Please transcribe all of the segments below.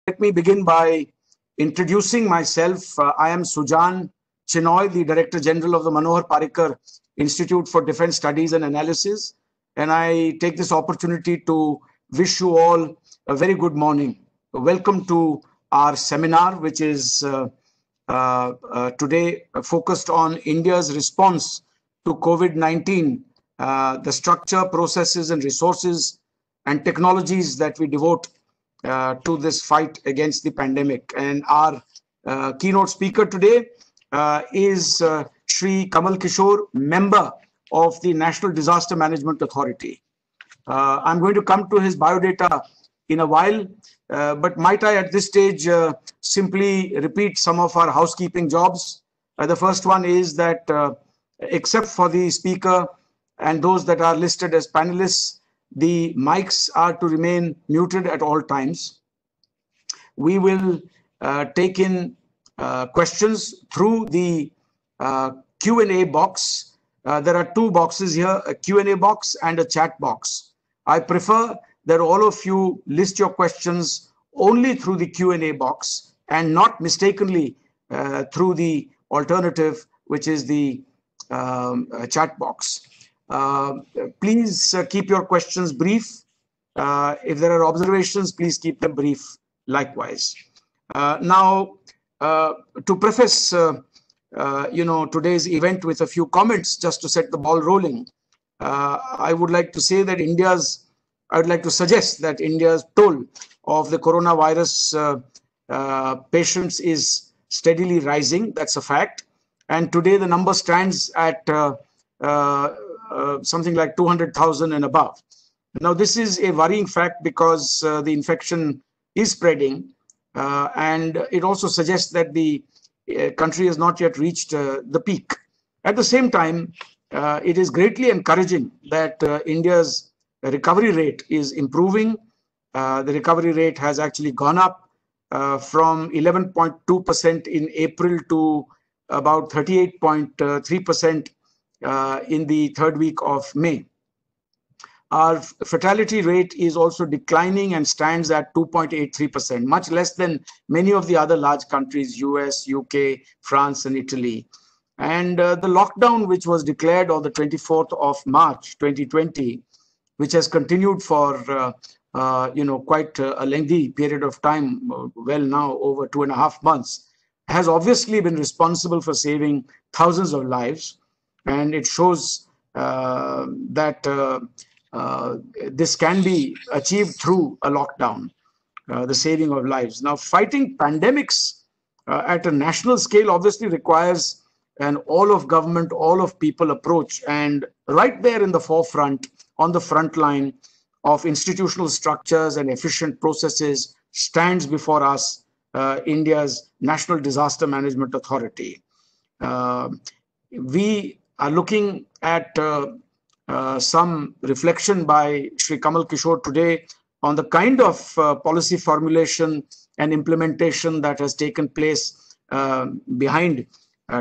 Let me begin by introducing myself. I am Sujan, Chinoy, the Director General of the Manohar Parrikar Institute for Defense Studies and Analysis. And I take this opportunity to wish you all a very good morning. Welcome to our seminar, which is today focused on India's response to COVID-19, the structure, processes, and resources and technologies that we devote to this fight against the pandemic. And our keynote speaker today is Shri Kamal Kishore, member of the National Disaster Management Authority. I'm going to come to his biodata in a while, but might I at this stage simply repeat some of our housekeeping jobs. The first one is that except for the speaker and those that are listed as panelists, the mics are to remain muted at all times. We will take in questions through the Q&A box. There are two boxes here, a Q&A box and a chat box. I prefer that all of you list your questions only through the Q&A box and not mistakenly through the alternative, which is the chat box. Please keep your questions brief. If there are observations, please keep them brief likewise. Now, to preface today's event with a few comments, just to set the ball rolling, I would like to say that suggest that India's toll of the coronavirus patients is steadily rising. That's a fact. And today the number stands at something like 200,000 and above. Now, this is a worrying fact because the infection is spreading, and it also suggests that the country has not yet reached the peak. At the same time, it is greatly encouraging that India's recovery rate is improving. The recovery rate has actually gone up from 11.2% in April to about 38.3% in the third week of May. Our fatality rate is also declining and stands at 2.83%, much less than many of the other large countries, US, UK, France, and Italy. And the lockdown, which was declared on the 24th of March 2020, which has continued for quite a lengthy period of time, well now over 2.5 months, has obviously been responsible for saving thousands of lives. And it shows that this can be achieved through a lockdown, the saving of lives. Now, fighting pandemics at a national scale obviously requires an all-of-government, all-of-people approach. And right there in the forefront, on the front line of institutional structures and efficient processes, stands before us India's National Disaster Management Authority. We are looking at some reflection by Shri Kamal Kishore today on the kind of policy formulation and implementation that has taken place behind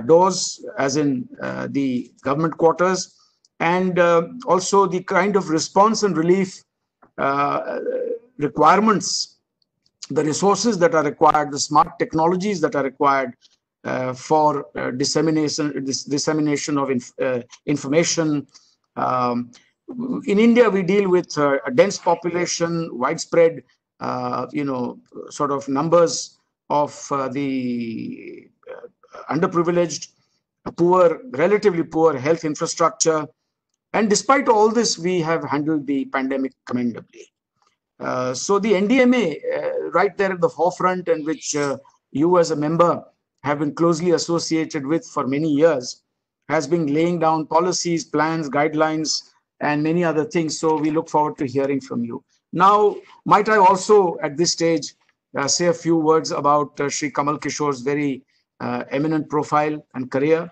doors, as in the government quarters, and also the kind of response and relief requirements, the resources that are required, the smart technologies that are required for dissemination of information. In India, we deal with a dense population, widespread, sort of numbers of the underprivileged, poor, relatively poor health infrastructure. And despite all this, we have handled the pandemic commendably. So the NDMA, right there at the forefront, and which you as a member have been closely associated with for many years, has been laying down policies, plans, guidelines, and many other things. So we look forward to hearing from you. Now, might I also at this stage say a few words about Shri Kamal Kishore's very eminent profile and career.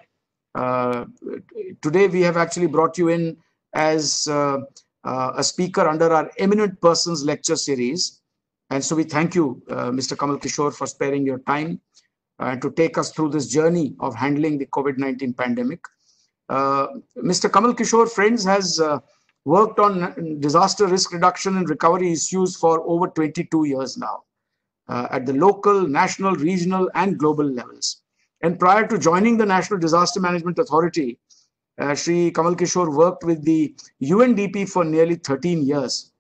Today, we have actually brought you in as a speaker under our Eminent Persons lecture series. And so we thank you, Mr. Kamal Kishore, for sparing your time to take us through this journey of handling the COVID-19 pandemic. Mr. Kamal Kishore, friends, has worked on disaster risk reduction and recovery issues for over 22 years now. at the local, national, regional, and global levels. And prior to joining the National Disaster Management Authority, Shri Kamal Kishore worked with the UNDP for nearly 13 years.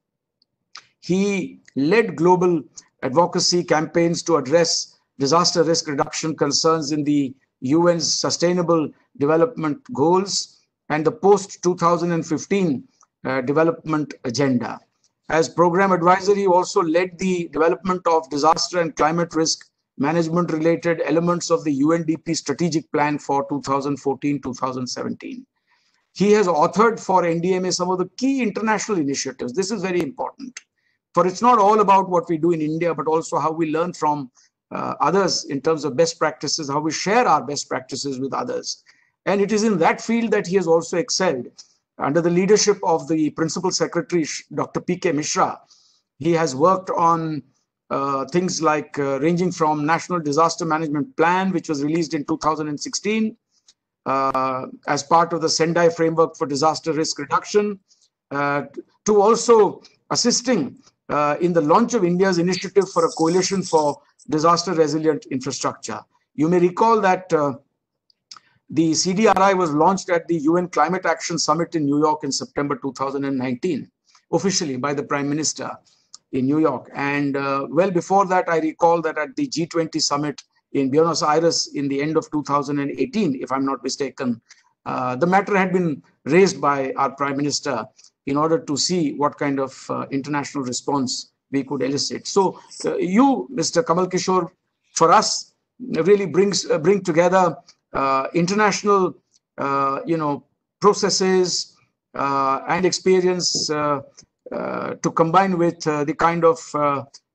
He led global advocacy campaigns to address disaster risk reduction concerns in the UN's Sustainable Development Goals and the post-2015 development agenda. As program advisor, he also led the development of disaster and climate risk management related elements of the UNDP strategic plan for 2014-2017. He has authored for NDMA some of the key international initiatives. This is very important, for it's not all about what we do in India, but also how we learn from others in terms of best practices, how we share our best practices with others. And it is in that field that he has also excelled. Under the leadership of the Principal Secretary, Dr. P.K. Mishra, he has worked on things like ranging from National Disaster Management Plan, which was released in 2016 as part of the Sendai Framework for Disaster Risk Reduction, to also assisting in the launch of India's initiative for a coalition for disaster resilient infrastructure. You may recall that the CDRI was launched at the UN Climate Action Summit in New York in September 2019, officially by the Prime Minister in New York. And well before that, I recall that at the G20 Summit in Buenos Aires in the end of 2018, if I'm not mistaken, the matter had been raised by our Prime Minister in order to see what kind of international response we could elicit. So you, Mr. Kamal Kishore, for us, really bring together international, processes and experience to combine with the kind of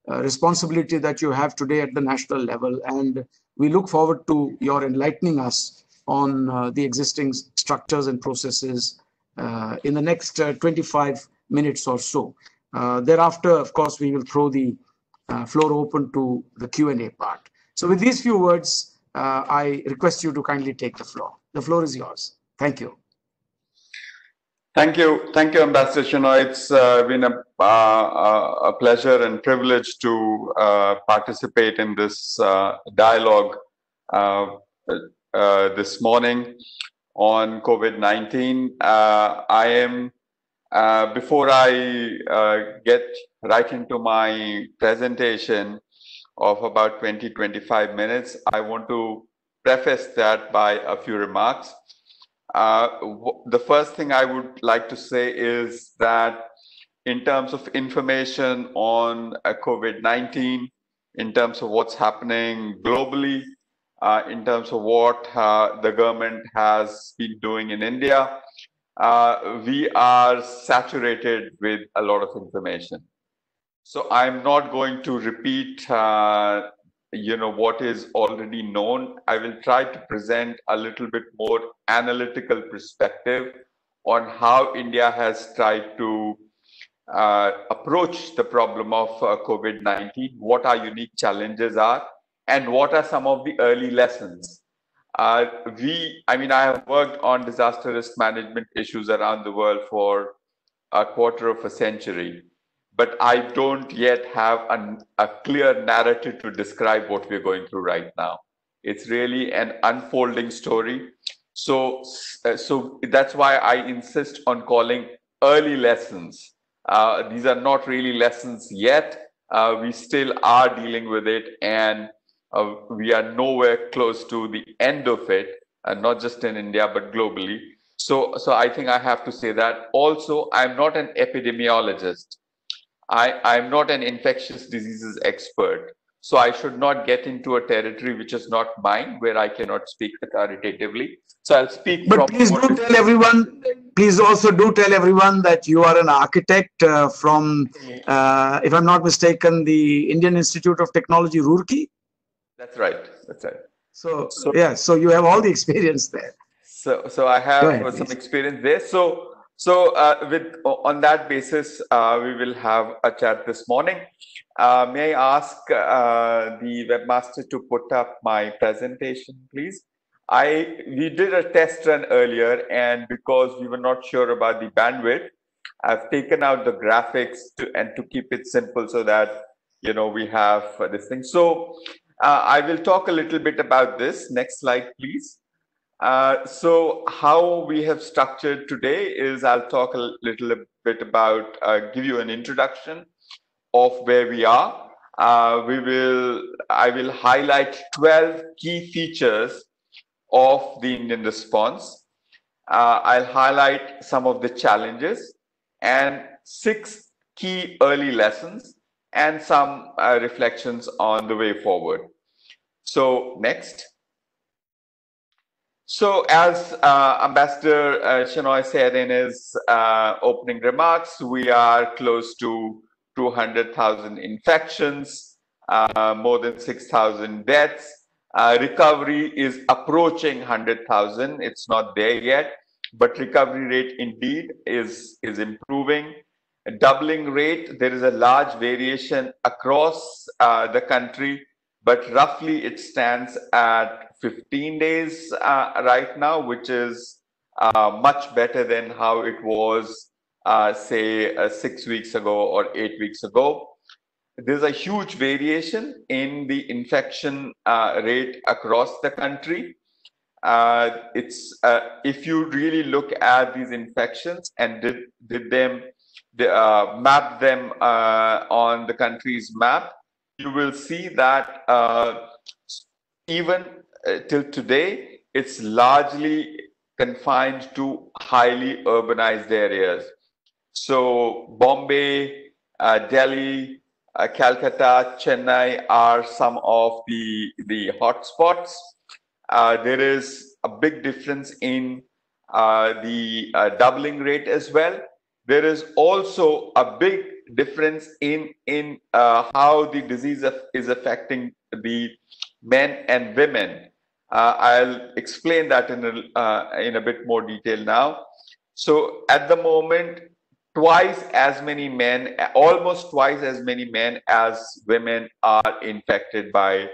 responsibility that you have today at the national level. And we look forward to your enlightening us on the existing structures and processes in the next 25 minutes or so. Thereafter, of course, we will throw the floor open to the Q&A part. So with these few words, I request you to kindly take the floor. The floor is yours. Thank you. Thank you, Ambassador Chinoy. It's been a pleasure and privilege to participate in this dialogue this morning on COVID-19. I am, before I get right into my presentation of about 20-25 minutes, I want to preface that by a few remarks. The first thing I would like to say is that in terms of information on COVID-19, in terms of what's happening globally, in terms of what the government has been doing in India, we are saturated with a lot of information. So I'm not going to repeat what is already known. I will try to present a little bit more analytical perspective on how India has tried to approach the problem of COVID-19, what our unique challenges are, and what are some of the early lessons. I have worked on disaster risk management issues around the world for a quarter of a century, but I don't yet have a clear narrative to describe what we're going through right now. It's really an unfolding story. So that's why I insist on calling early lessons. These are not really lessons yet. We still are dealing with it, and we are nowhere close to the end of it, not just in India, but globally. So I think I have to say that. Also, I'm not an epidemiologist. I'm not an infectious diseases expert. So I should not get into a territory which is not mine, where I cannot speak authoritatively. So I'll speak. But please do tell everyone, please also do tell everyone that you are an architect from, if I'm not mistaken, the Indian Institute of Technology, Roorkee. That's right. That's right. So yeah, so you have all the experience there. So I have some experience there. So on that basis, we will have a chat this morning. May I ask the webmaster to put up my presentation, please? We did a test run earlier, and because we were not sure about the bandwidth, I've taken out the graphics to keep it simple so that we have this thing. So I will talk a little bit about this. Next slide, please. So how we have structured today is I'll talk a little bit about, give you an introduction of where we are. I will highlight 12 key features of the Indian response. I'll highlight some of the challenges and 6 key early lessons and some reflections on the way forward. So next. So as Ambassador Chinoy said in his opening remarks, we are close to 200,000 infections, more than 6,000 deaths. Recovery is approaching 100,000. It's not there yet, but recovery rate indeed is improving. A doubling rate, there is a large variation across the country, but roughly it stands at 15 days right now, which is much better than how it was, say, 6 weeks ago or 8 weeks ago. There's a huge variation in the infection rate across the country. It's if you really look at these infections and map them on the country's map, you will see that even till today, it's largely confined to highly urbanized areas. So Bombay, Delhi, Calcutta, Chennai are some of the hotspots. There is a big difference in the doubling rate as well. There is also a big difference in how the disease is affecting the men and women. I'll explain that in a bit more detail now. So at the moment, twice as many men, almost twice as many men as women are infected by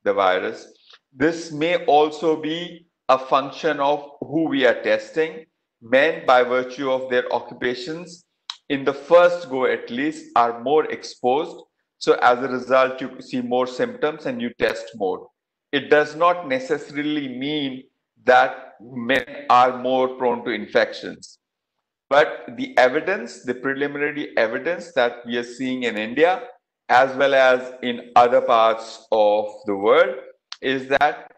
the virus. This may also be a function of who we are testing. Men, by virtue of their occupations, in the first go at least, are more exposed. So as a result, you see more symptoms and you test more. It does not necessarily mean that men are more prone to infections. But the evidence, the preliminary evidence that we are seeing in India, as well as in other parts of the world, is that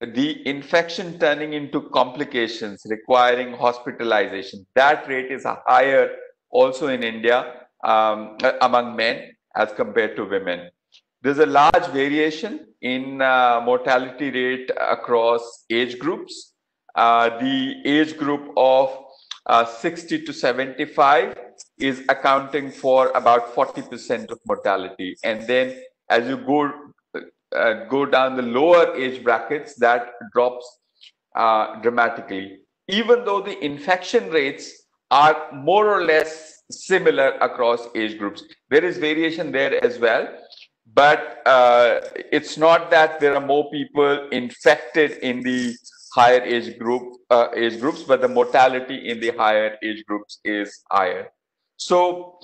the infection turning into complications requiring hospitalization, that rate is higher also in India among men as compared to women. There's a large variation in mortality rate across age groups. The age group of 60 to 75 is accounting for about 40% of mortality. And then as you go down the lower age brackets, that drops dramatically. Even though the infection rates are more or less similar across age groups, there is variation there as well. But it's not that there are more people infected in the higher age groups, but the mortality in the higher age groups is higher. So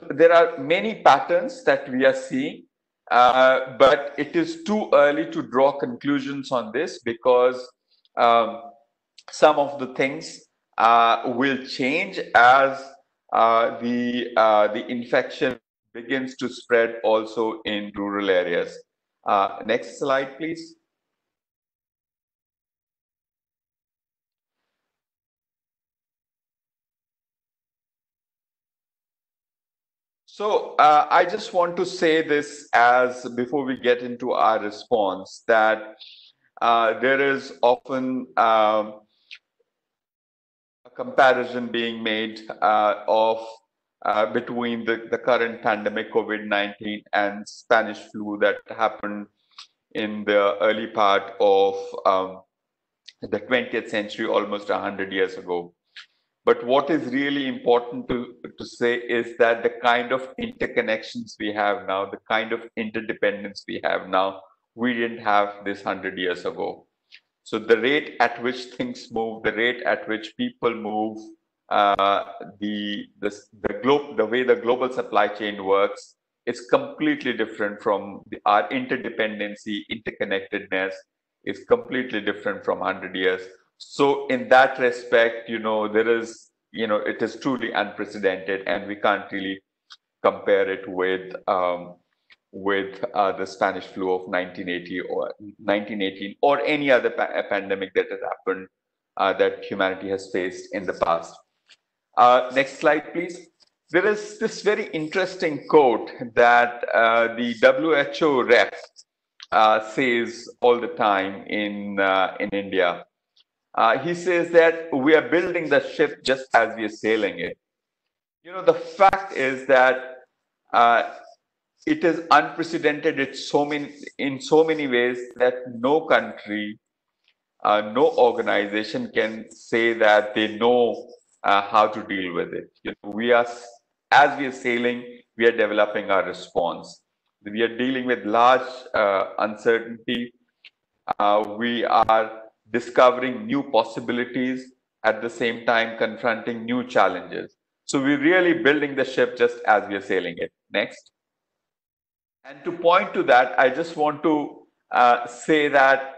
there are many patterns that we are seeing, but it is too early to draw conclusions on this because some of the things will change as the infection begins to spread also in rural areas. Next slide, please. So I just want to say this as before we get into our response, that there is often a comparison being made of between the current pandemic, COVID-19, and Spanish flu that happened in the early part of the 20th century, almost 100 years ago. But what is really important to say is that the kind of interconnections we have now, the kind of interdependence we have now, we didn't have this 100 years ago. So the rate at which things move, the rate at which people move, the way the global supply chain works is completely different from our interdependency, interconnectedness is completely different from 100 years. So in that respect, there is, it is truly unprecedented, and we can't really compare it with the Spanish flu of 1980 or 1918 or any other pandemic that has happened that humanity has faced in the past. Next slide, please. There is this very interesting quote that the WHO rep says all the time in India. He says that we are building the ship just as we are sailing it. The fact is that it is unprecedented in so many ways that no country, no organization can say that they know how to deal with it. As we are sailing, we are developing our response. We are dealing with large uncertainty. We are discovering new possibilities, at the same time confronting new challenges. So we're really building the ship just as we are sailing it. Next. And to point to that, I just want to say that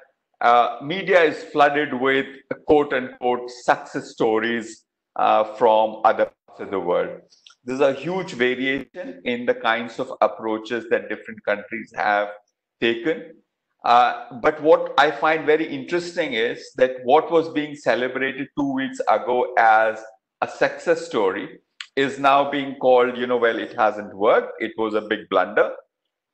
media is flooded with quote unquote success stories from other parts of the world. There's a huge variation in the kinds of approaches that different countries have taken. But what I find very interesting is that what was being celebrated 2 weeks ago as a success story is now being called, well, it hasn't worked. It was a big blunder.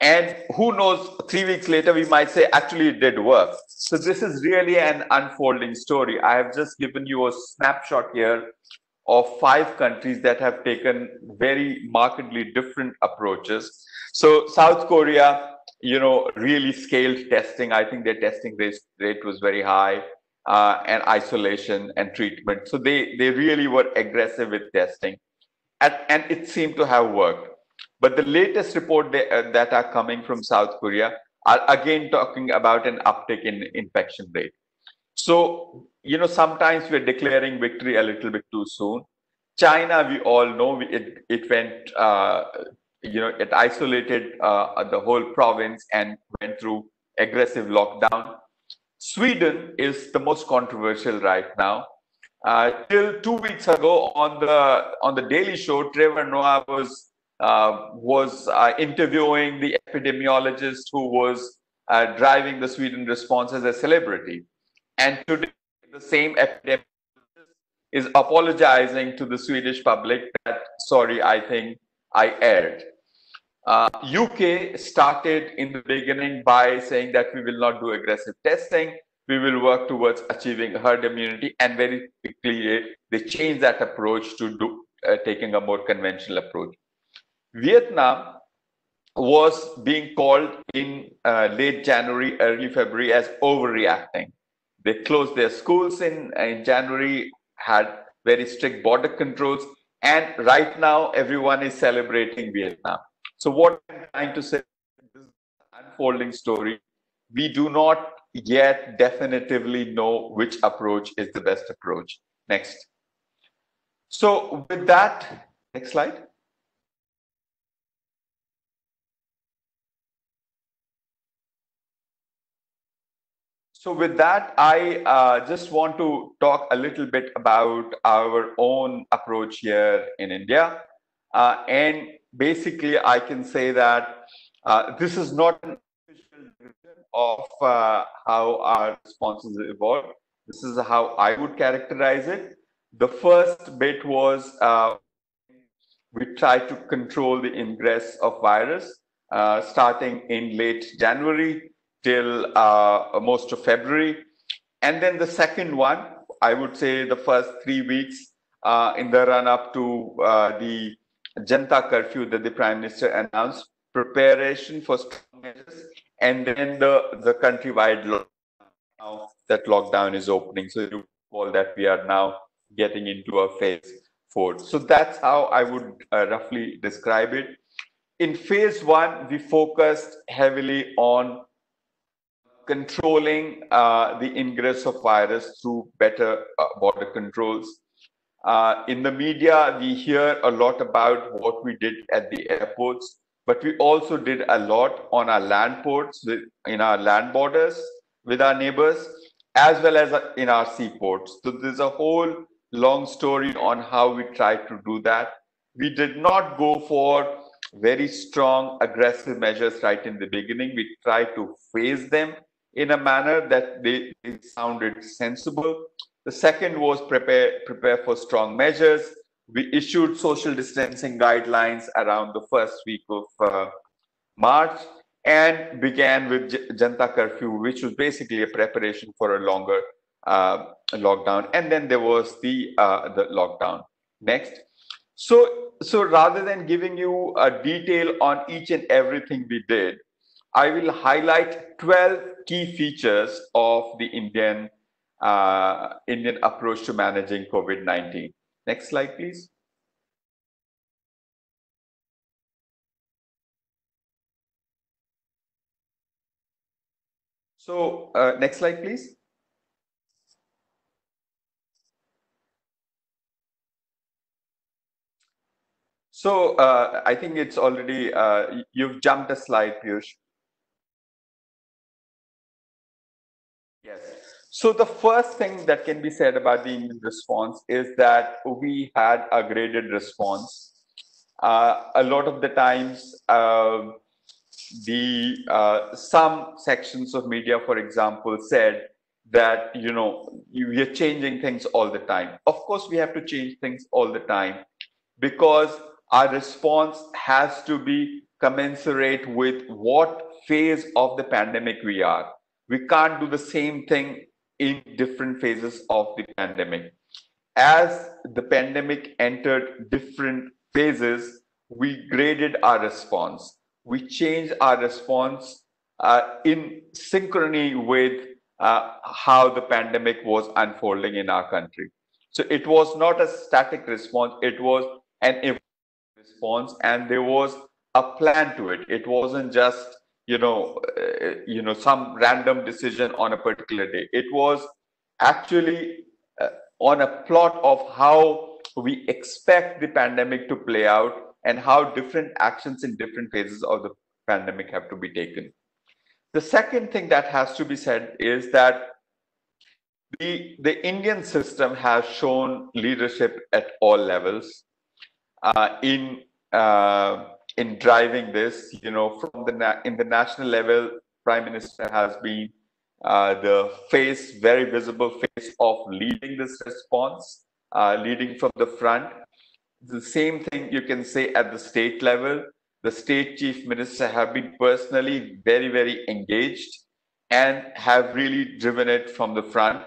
And who knows, 3 weeks later, we might say, actually, it did work. So this is really an unfolding story. I have just given you a snapshot here of 5 countries that have taken very markedly different approaches. So South Korea, really scaled testing. I think their testing rate was very high, and isolation and treatment. So they really were aggressive with testing, and it seemed to have worked. But the latest report that are coming from South Korea are again talking about an uptick in infection rate. So, sometimes we're declaring victory a little bit too soon. China, we all know, it went, it isolated the whole province and went through aggressive lockdown. Sweden is the most controversial right now. Till 2 weeks ago on the Daily Show, Trevor Noah was interviewing the epidemiologist who was driving the Sweden response as a celebrity. And today, the same epidemiologist is apologizing to the Swedish public that, sorry, I think I erred. UK started in the beginning by saying that we will not do aggressive testing. We will work towards achieving herd immunity, and very quickly they changed that approach to taking a more conventional approach. Vietnam was being called in late January, early February as overreacting. They closed their schools in January, had very strict border controls, and right now everyone is celebrating Vietnam. So what I'm trying to say, this is an unfolding story. We do not yet definitively know which approach is the best approach. Next. So with that, next slide. So with that, I just want to talk a little bit about our own approach here in India. And basically, I can say that this is not an official description of how our responses evolved. This is how I would characterize it. The first bit was we tried to control the ingress of virus starting in late January till most of February. And then the second one, I would say the first 3 weeks in the run up to the Janta curfew that the Prime Minister announced, preparation for strong measures, and then the countrywide lockdown. Now that lockdown is opening. So you call that we are now getting into a phase 4. So that's how I would roughly describe it. In phase 1, we focused heavily on controlling the ingress of virus through better border controls. In the media, we hear a lot about what we did at the airports, but we also did a lot on our land ports, in our land borders with our neighbors, as well as in our seaports. So there's a whole long story on how we tried to do that. We did not go for very strong, aggressive measures right in the beginning. We tried to phase them in a manner that they sounded sensible. The second was prepare for strong measures. We issued social distancing guidelines around the first week of March and began with Janta curfew, which was basically a preparation for a longer lockdown. And then there was the lockdown. Next. So rather than giving you a detail on each and everything we did, I will highlight 12 key features of the Indian approach to managing COVID-19. Next slide, please. So next slide, please. So I think it's already, you've jumped a slide, Piyush. Yes. So the first thing that can be said about the Indian response is that we had a graded response. A lot of the times, some sections of media, for example, said that we are changing things all the time. Of course, we have to change things all the time because our response has to be commensurate with what phase of the pandemic we are. We can't do the same thing in different phases of the pandemic. As the pandemic entered different phases, we graded our response. We changed our response in synchrony with how the pandemic was unfolding in our country. So it was not a static response, it was an response, and there was a plan to it. It wasn't just some random decision on a particular day. It was actually on a plot of how we expect the pandemic to play out and how different actions in different phases of the pandemic have to be taken. The second thing that has to be said is that the Indian system has shown leadership at all levels in driving this. From in the national level, Prime Minister has been the very visible face of leading this response, leading from the front. The same thing you can say at the state level. The state chief minister have been personally very engaged and have really driven it from the front.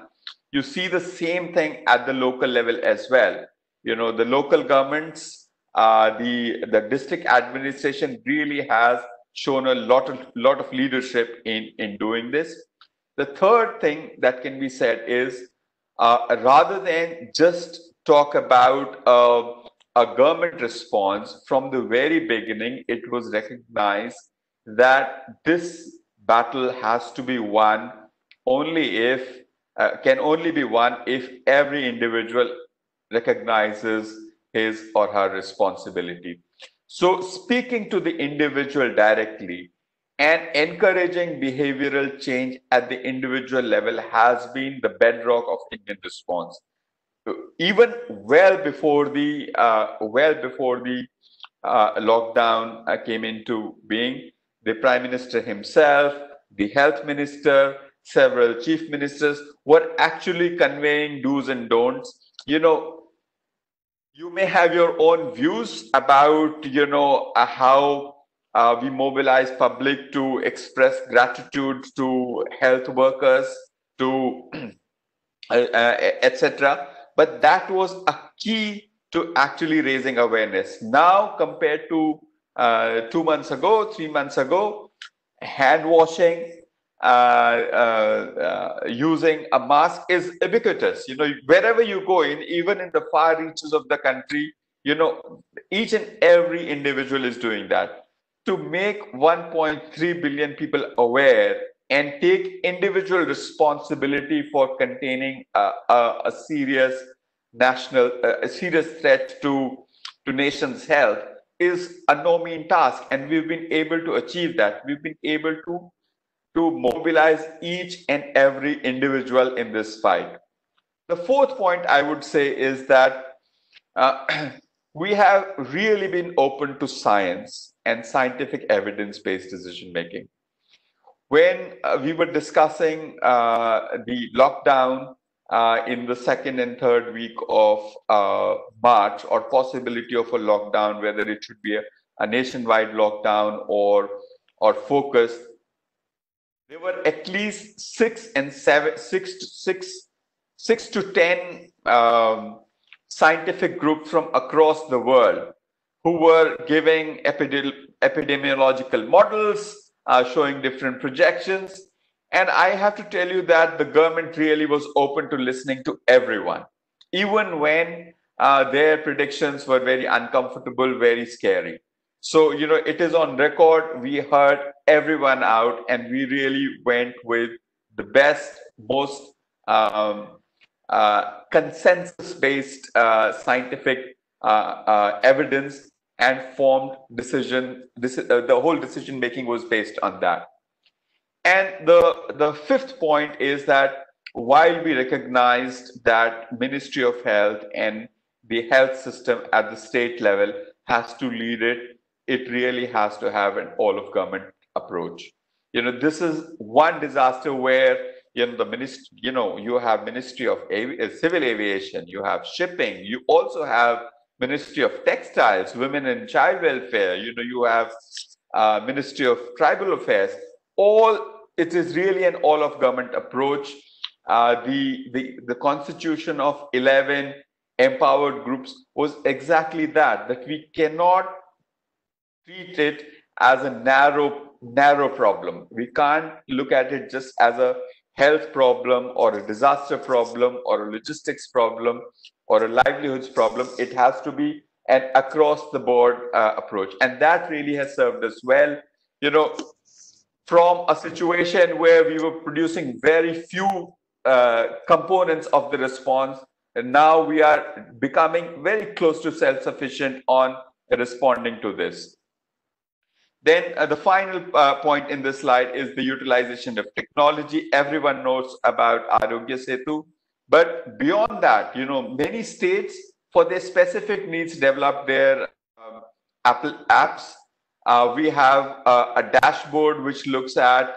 You see the same thing at the local level as well. The local governments, the district administration really has shown a lot of leadership in doing this. The third thing that can be said is rather than just talk about a government response, from the very beginning, it was recognized that this battle has to be won only if can only be won if every individual recognizes his or her responsibility. So speaking to the individual directly and encouraging behavioral change at the individual level has been the bedrock of Indian response. Even well before the lockdown came into being, the Prime Minister himself, the Health Minister, several chief ministers were actually conveying do's and don'ts. You may have your own views about how we mobilize public to express gratitude to health workers, to etc. But that was a key to actually raising awareness. Now, compared to 2 months ago, 3 months ago, hand washing, using a mask is ubiquitous. Wherever you go in, even in the far reaches of the country, each and every individual is doing that. To make 1.3 billion people aware and take individual responsibility for containing a serious threat to nation's health is a no mean task, and we've been able to achieve that. We've been able to mobilize each and every individual in this fight. The fourth point I would say is that we have really been open to science and scientific evidence-based decision making. When we were discussing the lockdown in the second and third week of March, or possibility of a lockdown, whether it should be a nationwide lockdown or focused, there were at least six to 10 scientific groups from across the world who were giving epidemiological models, showing different projections. And I have to tell you that the government really was open to listening to everyone, even when their predictions were very uncomfortable, very scary. So, it is on record. We heard everyone out, and we really went with the best, most consensus-based scientific evidence, and formed decision. The whole decision making was based on that. And the fifth point is that while we recognized that Ministry of Health and the health system at the state level has to lead it, it really has to have an all of government approach. This is one disaster where the ministry, you have Ministry of Civil Aviation, you have shipping, you also have Ministry of Textiles, Women and Child Welfare, you have Ministry of Tribal Affairs. It is really an all of government approach. The constitution of 11 empowered groups was exactly that we cannot treat it as a narrow problem. We can't look at it just as a health problem or a disaster problem or a logistics problem or a livelihoods problem. It has to be an across the board approach, and that really has served us well. From a situation where we were producing very few components of the response, and now we are becoming very close to self-sufficient on responding to this. Then the final point in this slide is the utilization of technology. Everyone knows about Arogya Setu, but beyond that, many states for their specific needs develop their Apple apps. We have a dashboard which looks at,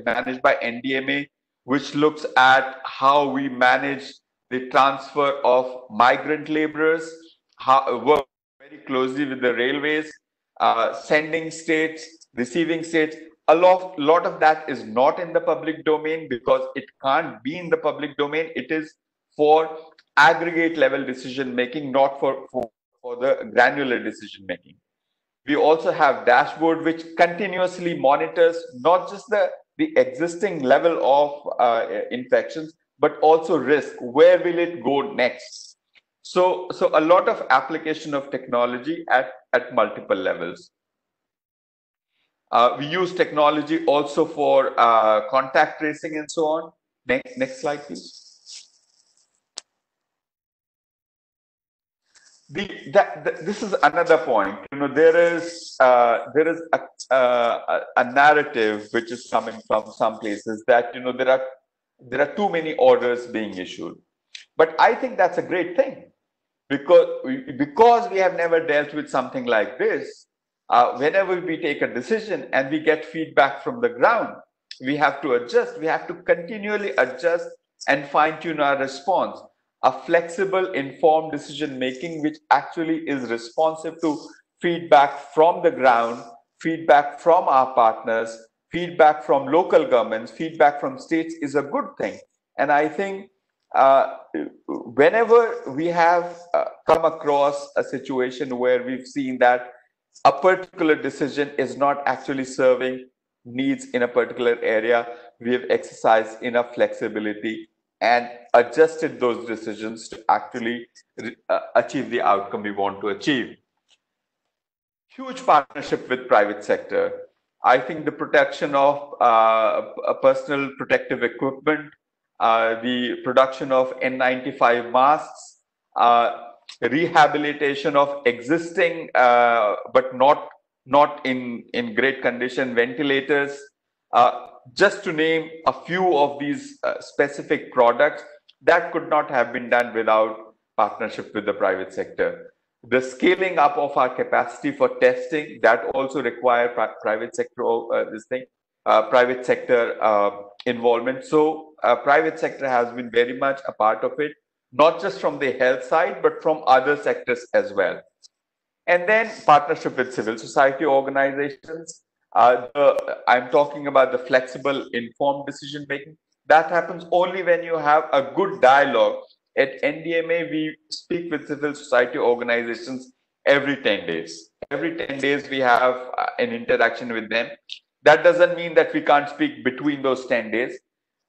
managed by NDMA, which looks at how we manage the transfer of migrant laborers, work very closely with the railways, sending states, receiving states. A lot of that is not in the public domain because it can't be in the public domain. It is for aggregate level decision making, not for the granular decision making. We also have dashboard which continuously monitors not just the existing level of infections, but also risk. Where will it go next? So a lot of application of technology at multiple levels. We use technology also for contact tracing and so on. Next slide, please. This is another point. There is a narrative which is coming from some places that there are too many orders being issued, but I think that's a great thing because we have never dealt with something like this. Whenever we take a decision and we get feedback from the ground, we have to adjust. We have to continually adjust and fine-tune our response. A flexible, informed decision making, which actually is responsive to feedback from the ground, feedback from our partners, feedback from local governments, feedback from states is a good thing. And I think whenever we have come across a situation where we've seen that a particular decision is not actually serving needs in a particular area, we have exercised enough flexibility and adjusted those decisions to actually achieve the outcome we want to achieve. Huge partnership with private sector. I think the protection of personal protective equipment, the production of N95 masks, rehabilitation of existing but not in great condition ventilators, just to name a few of these specific products that could not have been done without partnership with the private sector. The scaling up of our capacity for testing, that also require private sector private sector involvement. So private sector has been very much a part of it, not just from the health side, but from other sectors as well. And then partnership with civil society organizations. I'm talking about the flexible, informed decision making. That happens only when you have a good dialogue. At NDMA, we speak with civil society organizations every 10 days. Every 10 days, we have an interaction with them. That doesn't mean that we can't speak between those 10 days.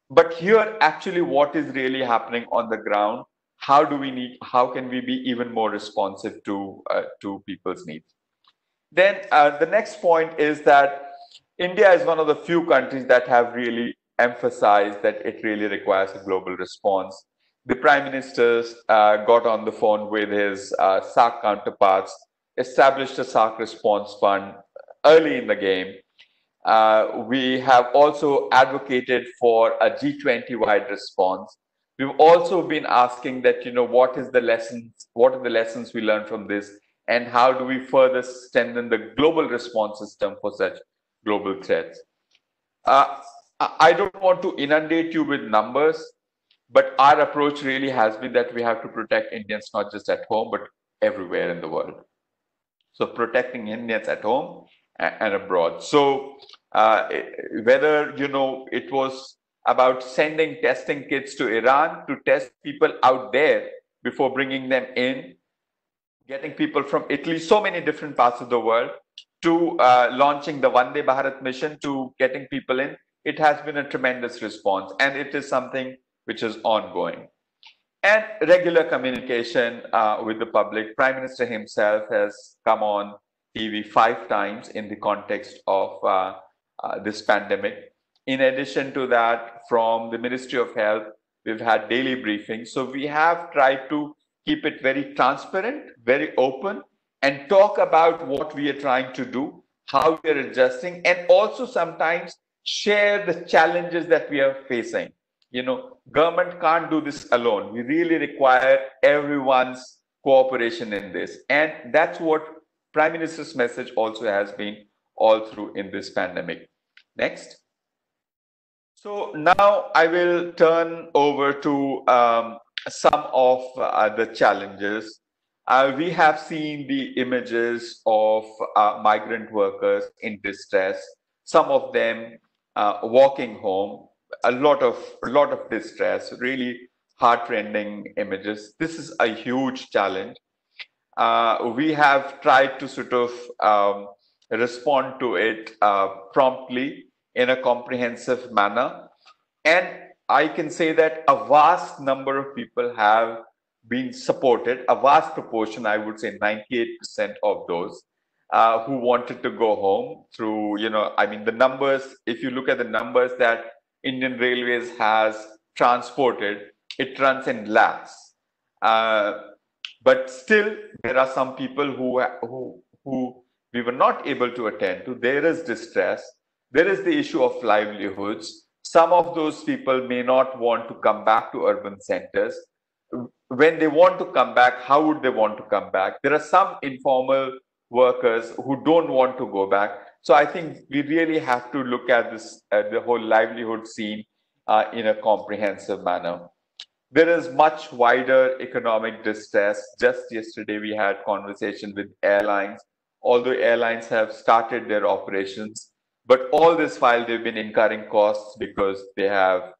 But here, actually, what is really happening on the ground? How can we be even more responsive to people's needs? Then the next point is that India is one of the few countries that have really emphasized that it really requires a global response. The Prime Minister got on the phone with his SAARC counterparts, established a SAARC response fund early in the game. We have also advocated for a G20 wide response. We've also been asking that, what are the lessons we learned from this, and how do we further strengthen the global response system for such global threats? I don't want to inundate you with numbers, but our approach really has been that we have to protect Indians not just at home, but everywhere in the world. So protecting Indians at home and abroad. So whether it was about sending testing kits to Iran to test people out there before bringing them in, getting people from Italy, so many different parts of the world, to launching the Vande Bharat mission, to getting people in, it has been a tremendous response, and it is something which is ongoing. And regular communication with the public. Prime Minister himself has come on TV 5 times in the context of this pandemic. In addition to that, from the Ministry of Health, we've had daily briefings. So we have tried to keep it very transparent, very open, and talk about what we are trying to do, how we are adjusting, and also sometimes share the challenges that we are facing. Government can't do this alone. We really require everyone's cooperation in this. And that's what Prime Minister's message also has been all through in this pandemic. Next. So now I will turn over to some of the challenges. We have seen the images of migrant workers in distress, some of them walking home, a lot of distress, really heartrending images. This is a huge challenge. We have tried to sort of respond to it promptly in a comprehensive manner. And I can say that a vast number of people have been supported, a vast proportion, I would say 98% of those who wanted to go home through, the numbers, if you look at the numbers that Indian Railways has transported, it runs in lakhs. But still, there are some people who we were not able to attend to. There is distress. There is the issue of livelihoods. Some of those people may not want to come back to urban centers. When they want to come back, how would they want to come back? There are some informal workers who don't want to go back. So I think we really have to look at this, the whole livelihood scene in a comprehensive manner. There is much wider economic distress. Just yesterday, we had conversation with airlines. Although airlines have started their operations, but all this while they've been incurring costs because they have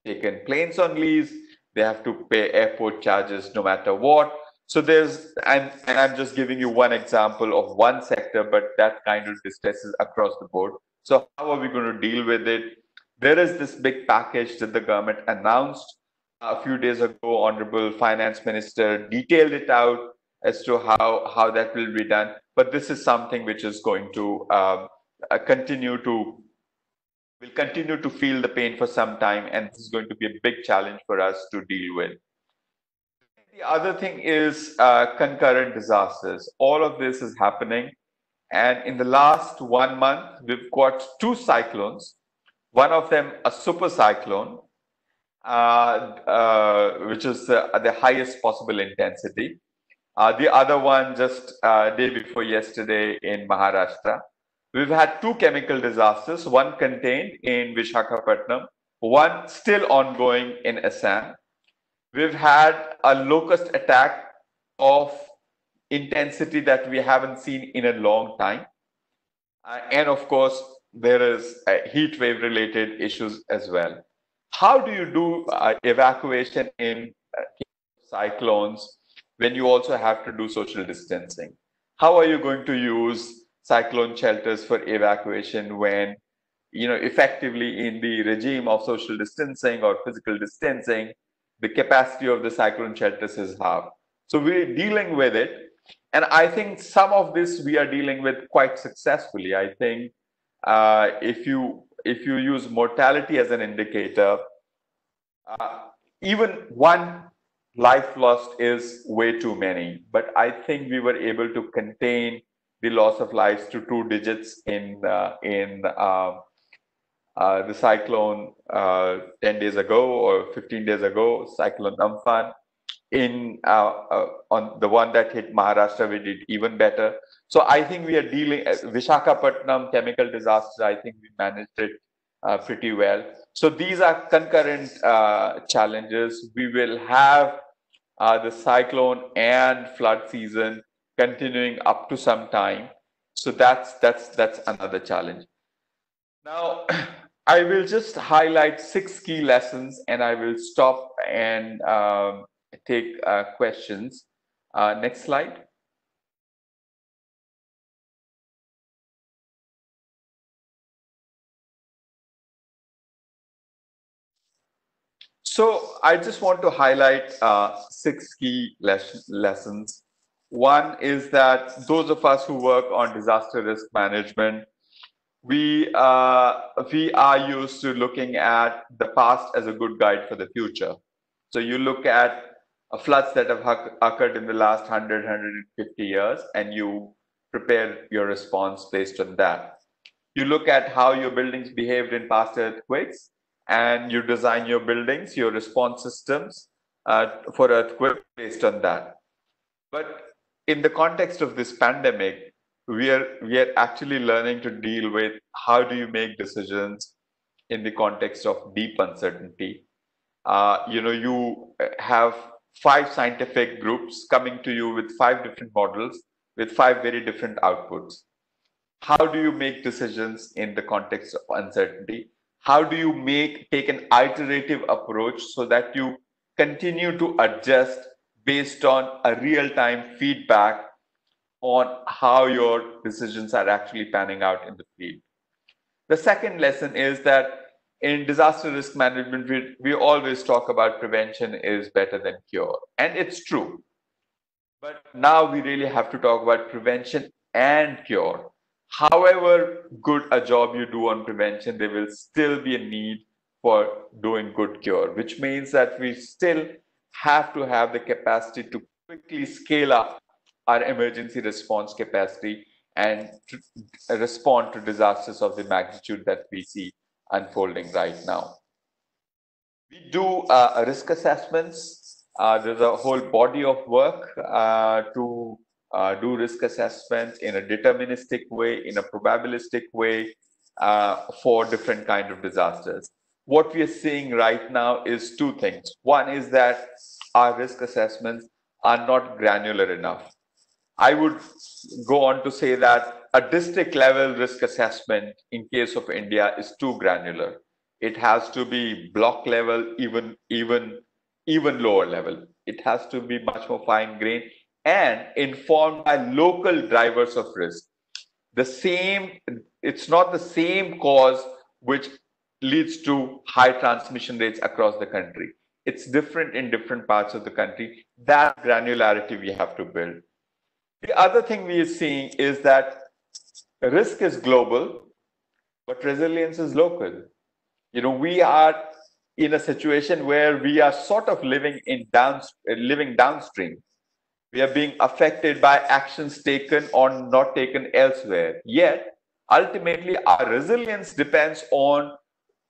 taken planes on lease, they have to pay airport charges no matter what. So and I'm just giving you one example of one sector, but that kind of distress is across the board. So how are we going to deal with it? There is this big package that the government announced a few days ago. Honorable Finance Minister detailed it out as to how that will be done. But this is something which is going to continue to feel the pain for some time, and this is going to be a big challenge for us to deal with. The other thing is concurrent disasters. All of this is happening. And in the last 1 month, we've got two cyclones, one of them a super cyclone, which is the highest possible intensity. The other one just day before yesterday in Maharashtra. We've had two chemical disasters, one contained in Vishakhapatnam, one still ongoing in Assam. We've had a locust attack of intensity that we haven't seen in a long time. And of course, there is heat wave related issues as well. How do you do evacuation in cyclones when you also have to do social distancing? How are you going to use cyclone shelters for evacuation when, effectively in the regime of social distancing or physical distancing, the capacity of the cyclone shelters is half? So we're dealing with it. And I think some of this we are dealing with quite successfully. I think if you use mortality as an indicator, even one life lost is way too many. But I think we were able to contain the loss of lives to 2 digits in the cyclone 10 days ago or 15 days ago, Cyclone Amphan. On the one that hit Maharashtra, we did even better. So I think we are dealing Vishakhapatnam chemical disaster. I think we managed it pretty well. So these are concurrent challenges. We will have the cyclone and flood season continuing up to some time. So that's another challenge. Now, I will just highlight 6 key lessons, and I will stop and take questions. Next slide. So I just want to highlight 6 key lessons. One is that those of us who work on disaster risk management, we are used to looking at the past as a good guide for the future. So you look at floods that have occurred in the last 150 years, and you prepare your response based on that. You look at how your buildings behaved in past earthquakes, and you design your buildings, your response systems for earthquake based on that. But in the context of this pandemic, we are actually learning to deal with how do you make decisions in the context of deep uncertainty. You have 5 scientific groups coming to you with 5 different models with 5 very different outputs. How do you make decisions in the context of uncertainty? How do you take an iterative approach so that you continue to adjust based on a real-time feedback on how your decisions are actually panning out in the field? The second lesson is that in disaster risk management, we always talk about prevention is better than cure. And it's true. But now we really have to talk about prevention and cure. However good a job you do on prevention, there will still be a need for doing good cure, which means that we still have to have the capacity to quickly scale up our emergency response capacity and to respond to disasters of the magnitude that we see unfolding right now. We do risk assessments. There's a whole body of work to do risk assessments in a deterministic way, in a probabilistic way for different kind of disasters. What we are seeing right now is two things. One is that our risk assessments are not granular enough. I would go on to say that a district level risk assessment in case of India is too granular. It has to be block level, even lower level. It has to be much more fine grained and informed by local drivers of risk. It's not the same cause which leads to high transmission rates across the country. It's different in different parts of the country. That granularity we have to build. The other thing we are seeing is that risk is global, but resilience is local. We are in a situation where we are sort of living downstream. We are being affected by actions taken or not taken elsewhere. Yet, ultimately, our resilience depends on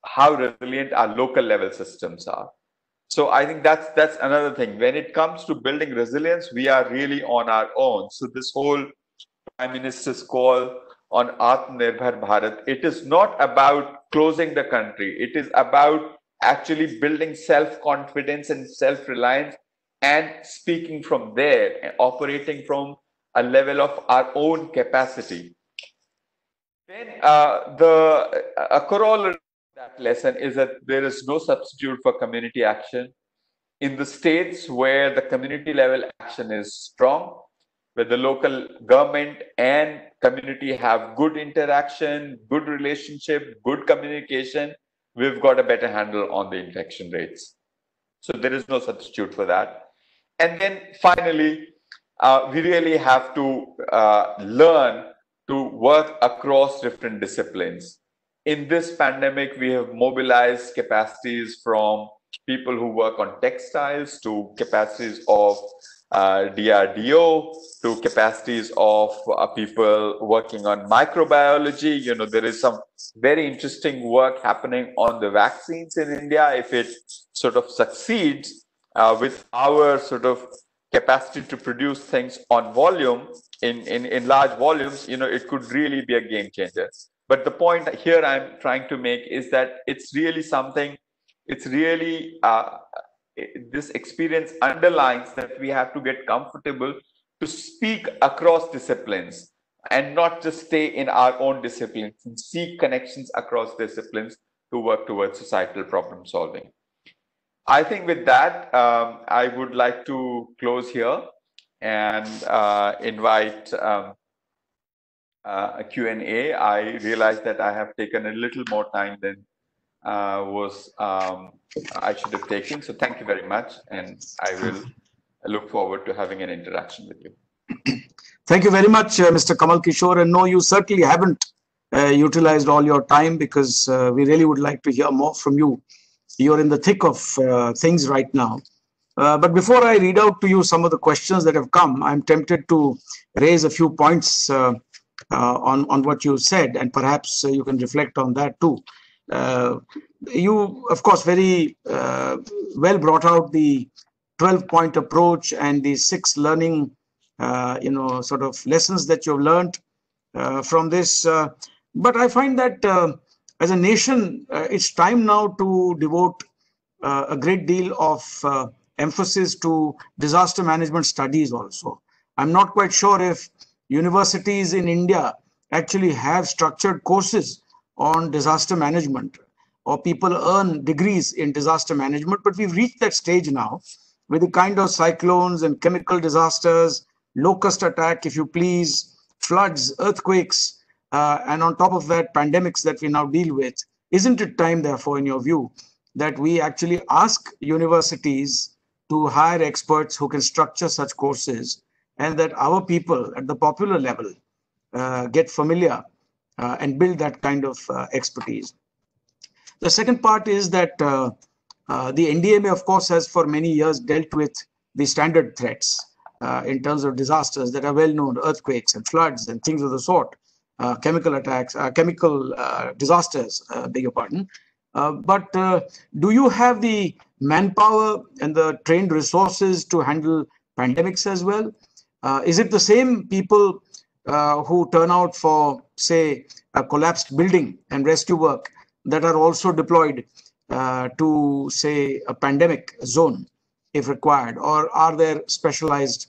how resilient our local level systems are. So I think that's another thing. When it comes to building resilience, we are really on our own. So this whole Prime Minister's call on Atmanirbhar Bharat, it is not about closing the country. It is about actually building self-confidence and self-reliance and speaking from there and operating from a level of our own capacity. Then a corollary of that lesson is that there is no substitute for community action. In the states where the community level action is strong, where the local government and community have good interaction, good relationship, good communication, we've got a better handle on the infection rates. So there is no substitute for that. And then finally, we really have to learn to work across different disciplines. In this pandemic, we have mobilized capacities from people who work on textiles to capacities of DRDO to capacities of people working on microbiology. You know, there is some very interesting work happening on the vaccines in India. If it sort of succeeds with our sort of capacity to produce things on volume in large volumes, you know, it could really be a game changer. But the point here I'm trying to make is that it's really something, it's really this experience underlines that we have to get comfortable to speak across disciplines and not just stay in our own disciplines and seek connections across disciplines to work towards societal problem solving. I think with that, I would like to close here and invite a Q&A. I realize that I have taken a little more time than I should have taken. So thank you very much. And I will look forward to having an interaction with you. Thank you very much, Mr. Kamal Kishore. And no, you certainly haven't utilized all your time, because we really would like to hear more from you. You're in the thick of things right now. But before I read out to you some of the questions that have come, I'm tempted to raise a few points on what you said, and perhaps you can reflect on that too. You, of course, very well brought out the 12-point approach and the 6 learning, sort of lessons that you've learned from this. But I find that as a nation, it's time now to devote a great deal of emphasis to disaster management studies also. I'm not quite sure if universities in India actually have structured courses on disaster management, or people earn degrees in disaster management, but we've reached that stage now with the kind of cyclones and chemical disasters, locust attack, if you please, floods, earthquakes, and on top of that, pandemics that we now deal with. Isn't it time, therefore, in your view, that we actually ask universities to hire experts who can structure such courses, and that our people at the popular level get familiar and build that kind of expertise? The second part is that the NDMA, of course, has for many years dealt with the standard threats in terms of disasters that are well known, earthquakes and floods and things of the sort, chemical attacks, chemical disasters, beg your pardon. But do you have the manpower and the trained resources to handle pandemics as well? Is it the same people who turn out for, say, a collapsed building and rescue work that are also deployed to, say, a pandemic zone if required? Or are there specialized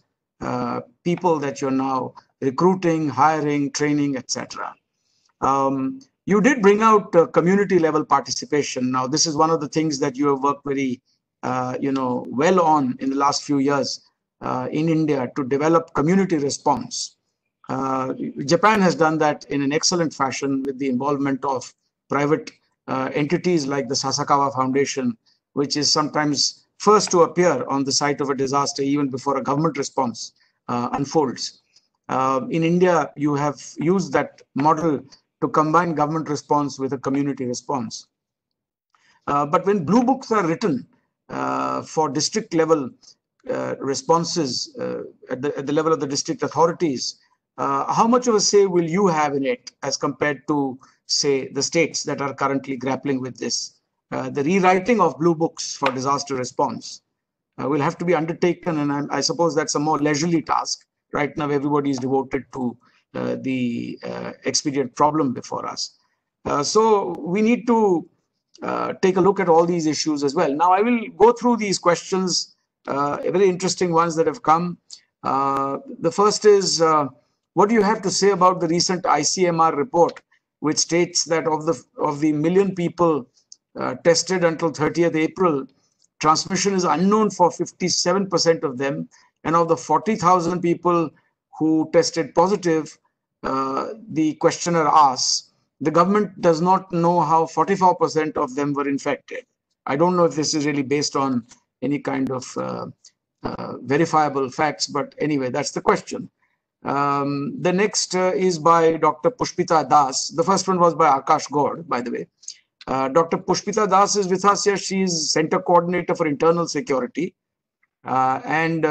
people that you're now recruiting, hiring, training, etc.? You did bring out community level participation. Now, this is one of the things that you have worked very, well on in the last few years in India, to develop community response. Japan has done that in an excellent fashion with the involvement of private entities like the Sasakawa Foundation, which is sometimes first to appear on the site of a disaster even before a government response unfolds. In India, you have used that model to combine government response with a community response. But when blue books are written for district level responses at the level of the district authorities, how much of a say will you have in it as compared to, say, the states that are currently grappling with this? The rewriting of blue books for disaster response will have to be undertaken, and I suppose that's a more leisurely task. Right now, everybody is devoted to the expedient problem before us. So we need to take a look at all these issues as well. Now, I will go through these questions, very interesting ones that have come. The first is, what do you have to say about the recent ICMR report, which states that of the million people tested until 30th April, transmission is unknown for 57% of them, and of the 40,000 people who tested positive, the questioner asks, the government does not know how 44% of them were infected. I don't know if this is really based on any kind of verifiable facts, but anyway, that's the question. The next is by Dr. Pushpita Das. The first one was by Akash Gaur, by the way. Dr. Pushpita Das is with us here. She is Center Coordinator for Internal Security. And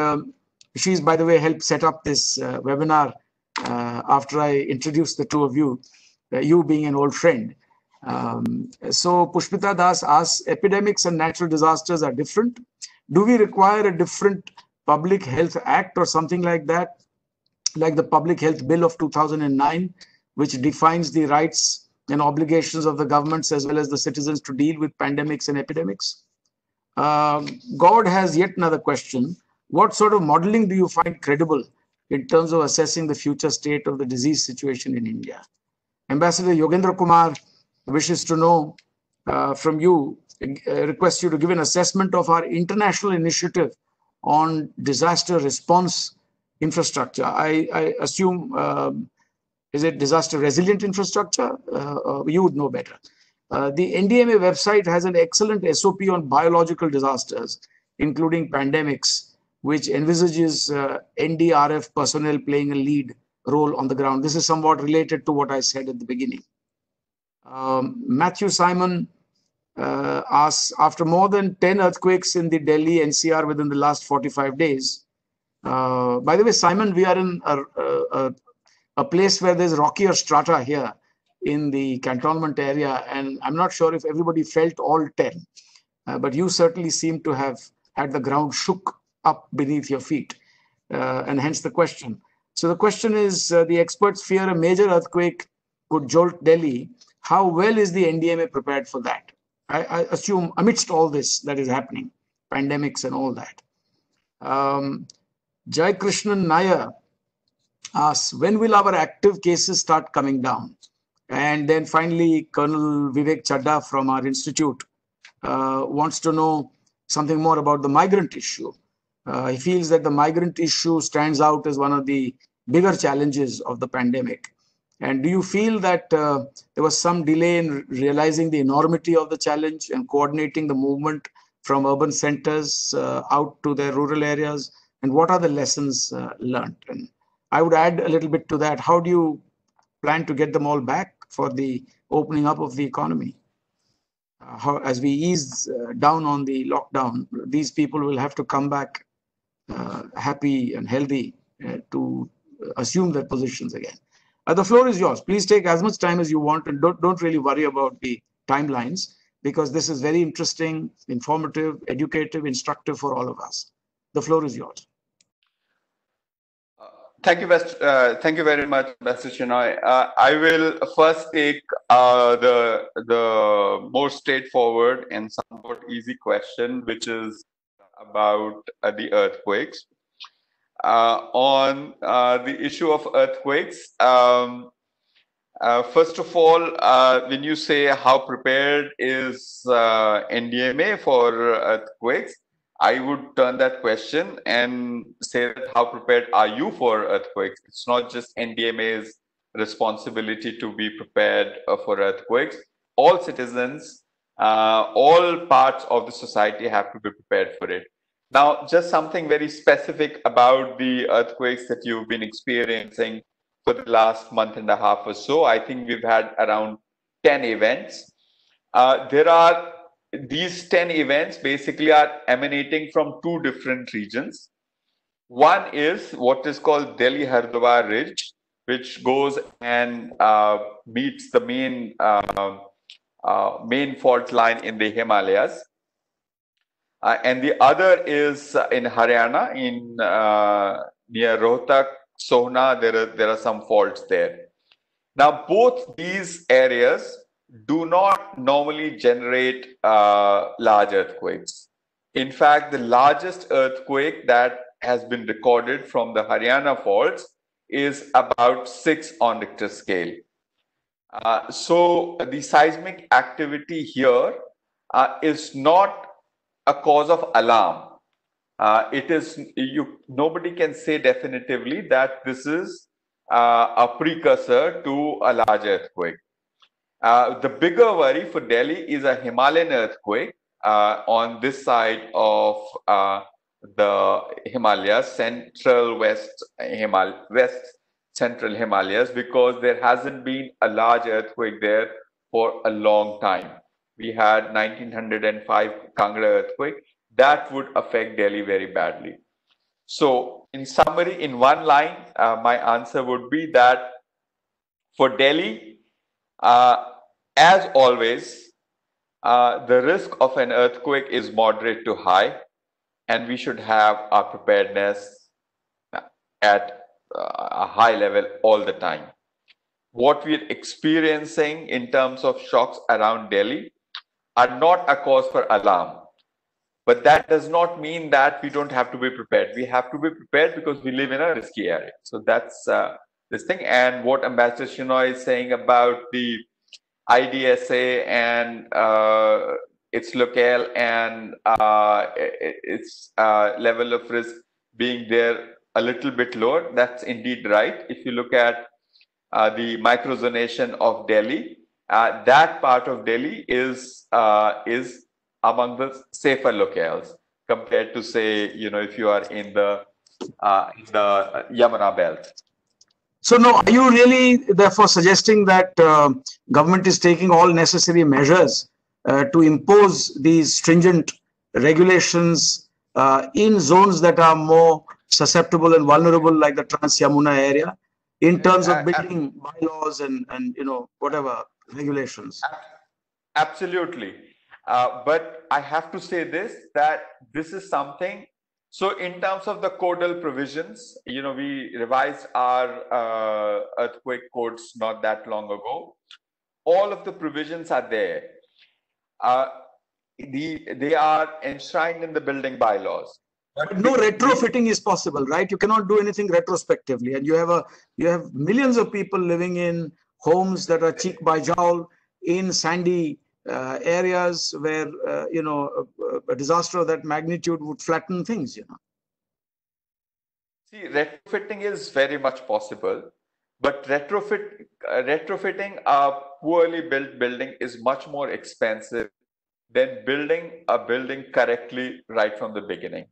she's, by the way, helped set up this webinar after I introduced the two of you, you being an old friend. So Pushpita Das asks, epidemics and natural disasters are different. Do we require a different Public Health Act or something like that, like the Public Health Bill of 2009, which defines the rights and obligations of the governments as well as the citizens to deal with pandemics and epidemics? God has yet another question. What sort of modeling do you find credible in terms of assessing the future state of the disease situation in India? Ambassador Yogendra Kumar wishes to know from you, requests you to give an assessment of our international initiative on disaster response infrastructure. I assume, is it disaster resilient infrastructure? You would know better. The NDMA website has an excellent SOP on biological disasters, including pandemics, which envisages NDRF personnel playing a lead role on the ground. This is somewhat related to what I said at the beginning. Matthew Simon asks, after more than 10 earthquakes in the Delhi NCR within the last 45 days, by the way, Simon, we are in a place where there's rockier strata here in the cantonment area, and I'm not sure if everybody felt all 10, but you certainly seem to have had the ground shook up beneath your feet, and hence the question. So the question is, the experts fear a major earthquake could jolt Delhi. How well is the NDMA prepared for that? I assume amidst all this that is happening, pandemics and all that. Jai Krishnan Nair asks, when will our active cases start coming down? And then finally, Colonel Vivek Chadda from our institute wants to know something more about the migrant issue. He feels that the migrant issue stands out as one of the bigger challenges of the pandemic. And do you feel that there was some delay in realizing the enormity of the challenge and coordinating the movement from urban centers out to their rural areas? And what are the lessons learned? And I would add a little bit to that. How do you plan to get them all back for the opening up of the economy? How, as we ease down on the lockdown, these people will have to come back happy and healthy to assume their positions again. The floor is yours. Please take as much time as you want, and don't really worry about the timelines, because this is very interesting, informative, educative, instructive for all of us. The floor is yours. Thank you very much, Mr. Chinoy. I will first take the more straightforward and somewhat easy question, which is about the earthquakes. On the issue of earthquakes, first of all, when you say how prepared is NDMA for earthquakes, I would turn that question and say that how prepared are you for earthquakes? It's not just NDMA's responsibility to be prepared for earthquakes. All citizens, all parts of the society have to be prepared for it. Now, just something very specific about the earthquakes that you've been experiencing for the last month and a half or so. I think we've had around 10 events. There are these 10 events basically are emanating from two different regions. One is what is called Delhi Hardwar Ridge, which goes and meets the main fault line in the Himalayas. And the other is in Haryana, in near Rohtak, Sohna. There are some faults there. Now, both these areas do not normally generate large earthquakes. In fact, the largest earthquake that has been recorded from the Haryana faults is about 6 on Richter scale. So the seismic activity here is not a cause of alarm. Nobody can say definitively that this is a precursor to a large earthquake. The bigger worry for Delhi is a Himalayan earthquake on this side of the Himalayas, west central Himalayas, because there hasn't been a large earthquake there for a long time. We had 1905 Kangra earthquake that would affect Delhi very badly. So in summary, in one line, my answer would be that for Delhi, as always, the risk of an earthquake is moderate to high, and we should have our preparedness at a high level all the time. What we're experiencing in terms of shocks around Delhi are not a cause for alarm. But that does not mean that we don't have to be prepared. We have to be prepared because we live in a risky area. So that's this thing. And what Ambassador Chinoy is saying about the IDSA and its locale and its level of risk being there a little bit lower, that's indeed right. If you look at the microzonation of Delhi, that part of Delhi is among the safer locales compared to, say, if you are in the Yamuna belt. So no, are you really therefore suggesting that government is taking all necessary measures to impose these stringent regulations in zones that are more susceptible and vulnerable, like the Trans-Yamuna area, in terms of building bylaws and whatever regulations? Absolutely. But I have to say that this is something. So in terms of the codal provisions, we revised our earthquake codes not that long ago. All of the provisions are there. They are enshrined in the building bylaws. But no retrofitting is possible, right? You cannot do anything retrospectively, and you have millions of people living in homes that are cheek by jowl in sandy areas where a disaster of that magnitude would flatten things. See, retrofitting is very much possible, but retrofitting a poorly built building is much more expensive than building a building correctly right from the beginning.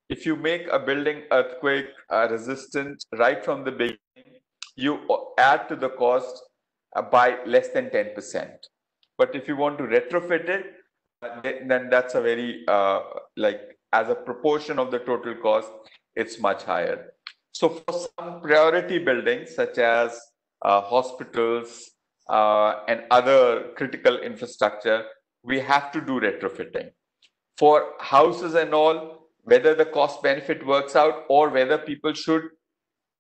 If you make a building earthquake resistant right from the beginning, you add to the cost by less than 10%. But if you want to retrofit it, then that's a very, as a proportion of the total cost, it's much higher. So for some priority buildings, such as hospitals and other critical infrastructure, we have to do retrofitting. For houses and all, whether the cost benefit works out or whether people should,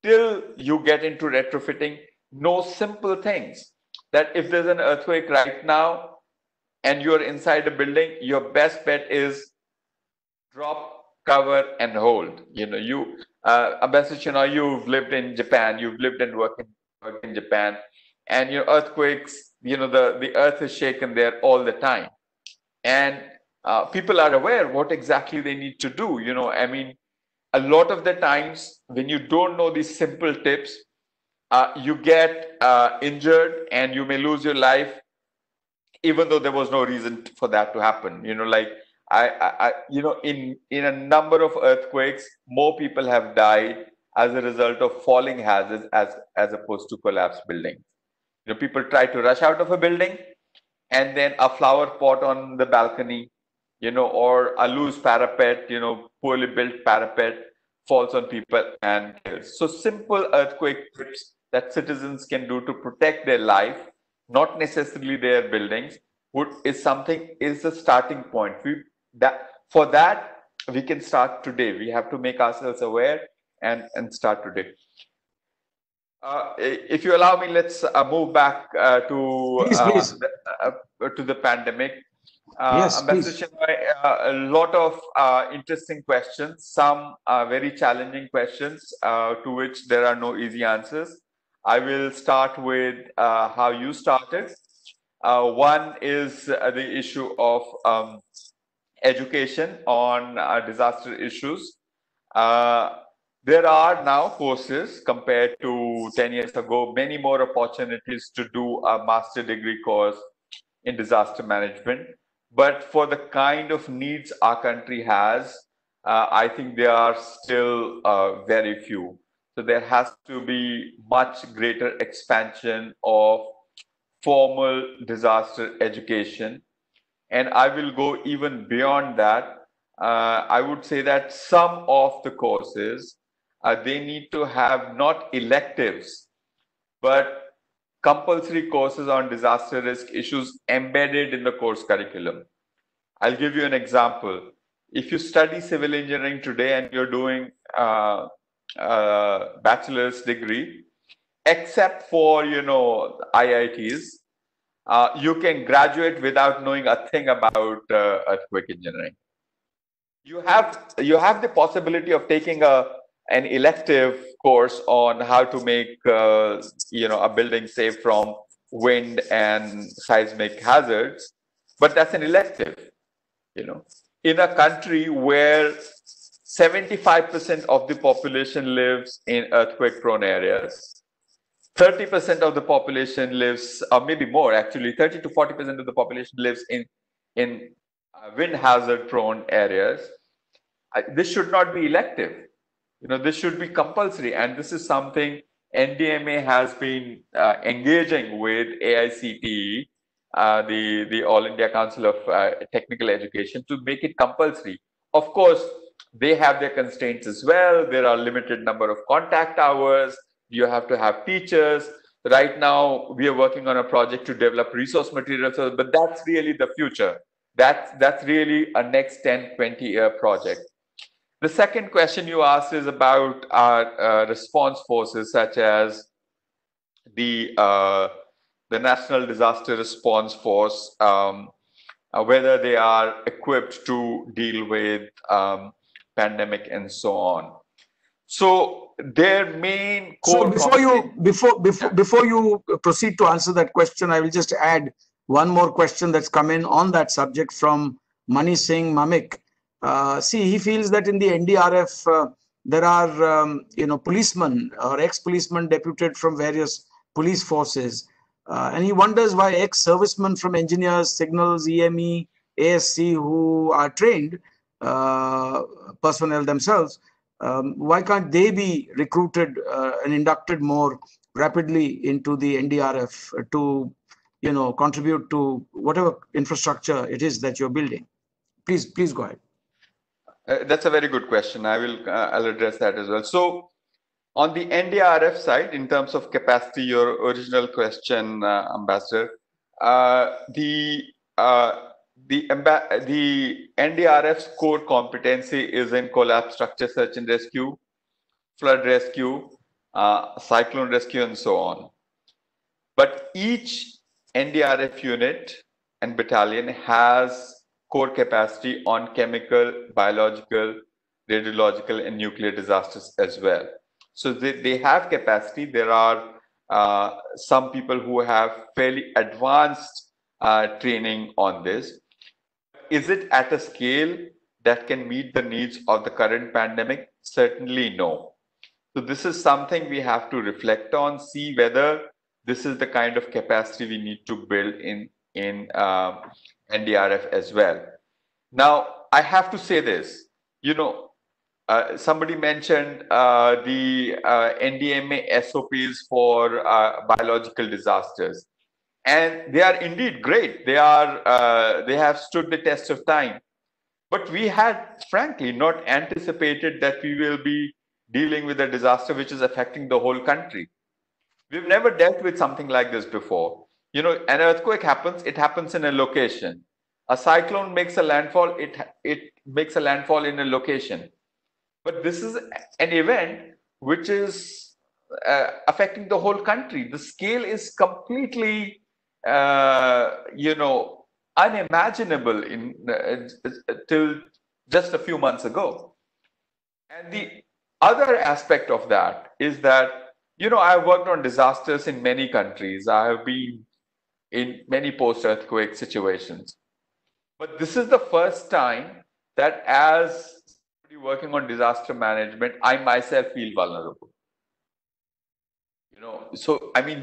till you get into retrofitting, know simple things. That if there's an earthquake right now and you're inside a building, your best bet is drop, cover, and hold. Ambassador Chinoy, you've lived in Japan, you've lived and worked in Japan, and earthquakes, the earth is shaken there all the time. And people are aware what exactly they need to do. A lot of the times when you don't know these simple tips, you get injured and you may lose your life, even though there was no reason for that to happen. In a number of earthquakes, more people have died as a result of falling hazards as opposed to collapsed buildings. People try to rush out of a building, and then a flower pot on the balcony, or a loose parapet, poorly built parapet falls on people and kills. So simple earthquake tips that citizens can do to protect their life, not necessarily their buildings, is a starting point. For that we can start today. We have to make ourselves aware and start today. If you allow me, let's move back Please. to the pandemic. Yes, Ambassador please. Chinoy, a lot of interesting questions, some very challenging questions to which there are no easy answers. I will start with how you started. One is the issue of education on disaster issues. Uh, there are now courses compared to 10 years ago, many more opportunities to do a master degree course in disaster management. But for the kind of needs our country has, I think there are still very few. So there has to be much greater expansion of formal disaster education. And I will go even beyond that. I would say that some of the courses, they need to have not electives, but compulsory courses on disaster risk issues embedded in the course curriculum. I'll give you an example. If you study civil engineering today and you're doing a bachelor's degree, except for IITs, you can graduate without knowing a thing about earthquake engineering. You have the possibility of taking an elective course on how to make a building safe from wind and seismic hazards, but that's an elective. In a country where 75% of the population lives in earthquake prone areas, 30% of the population lives, or maybe more actually, 30 to 40% of the population lives in wind hazard prone areas. This should not be elective. This should be compulsory. And this is something NDMA has been engaging with AICTE, the All India Council of Technical Education, to make it compulsory. Of course, they have their constraints as well. There are limited number of contact hours. You have to have teachers. Right now, we are working on a project to develop resource materials, but that's really the future. That's really a next 10, 20-year project. The second question you asked is about our response forces, such as the National Disaster Response Force, whether they are equipped to deal with pandemic and so on. So their main core. So before you proceed to answer that question, I will just add one more question that's come in on that subject from Mani Singh Mamik. See, he feels that in the NDRF there are policemen or ex-policemen deputed from various police forces, and he wonders why ex-servicemen from engineers, signals, EME, ASC, who are trained personnel themselves, why can't they be recruited and inducted more rapidly into the NDRF to, contribute to whatever infrastructure it is that you're building? Please go ahead. That's a very good question. I'll address that as well. So on the NDRF side, in terms of capacity, your original question, Ambassador, the NDRF's core competency is in collapse structure search and rescue, flood rescue, cyclone rescue, and so on. But each NDRF unit and battalion has core capacity on chemical, biological, radiological, and nuclear disasters as well. So they have capacity. There are some people who have fairly advanced training on this. Is it at a scale that can meet the needs of the current pandemic? Certainly no. So this is something we have to reflect on, see whether this is the kind of capacity we need to build in NDRF as well. Now, I have to say this, somebody mentioned the NDMA SOPs for biological disasters. and they are indeed great. They have stood the test of time. But we had, frankly, not anticipated that we will be dealing with a disaster which is affecting the whole country. We've never dealt with something like this before. An earthquake happens, it happens in a location. A cyclone makes a landfall, it makes a landfall in a location. But this is an event which is affecting the whole country. The scale is completely, unimaginable till just a few months ago. And the other aspect of that is that, I've worked on disasters in many countries. I have been in many post-earthquake situations. But this is the first time that as somebody working on disaster management, I myself feel vulnerable. So I mean,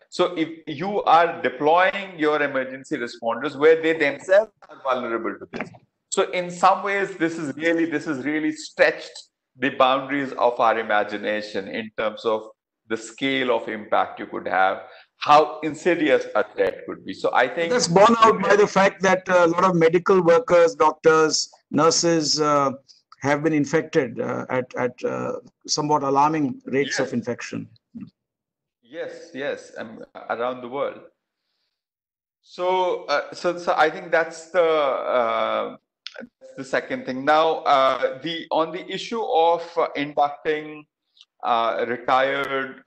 so if you are deploying your emergency responders where they themselves are vulnerable to this. So in some ways, this is really stretched the boundaries of our imagination in terms of the scale of impact you could have, how insidious a threat could be. So I think that's borne out by the fact that a lot of medical workers, doctors, nurses have been infected at somewhat alarming rates of infection. Yes, around the world. So, so I think that's the second thing. Now, on the issue of inducting retired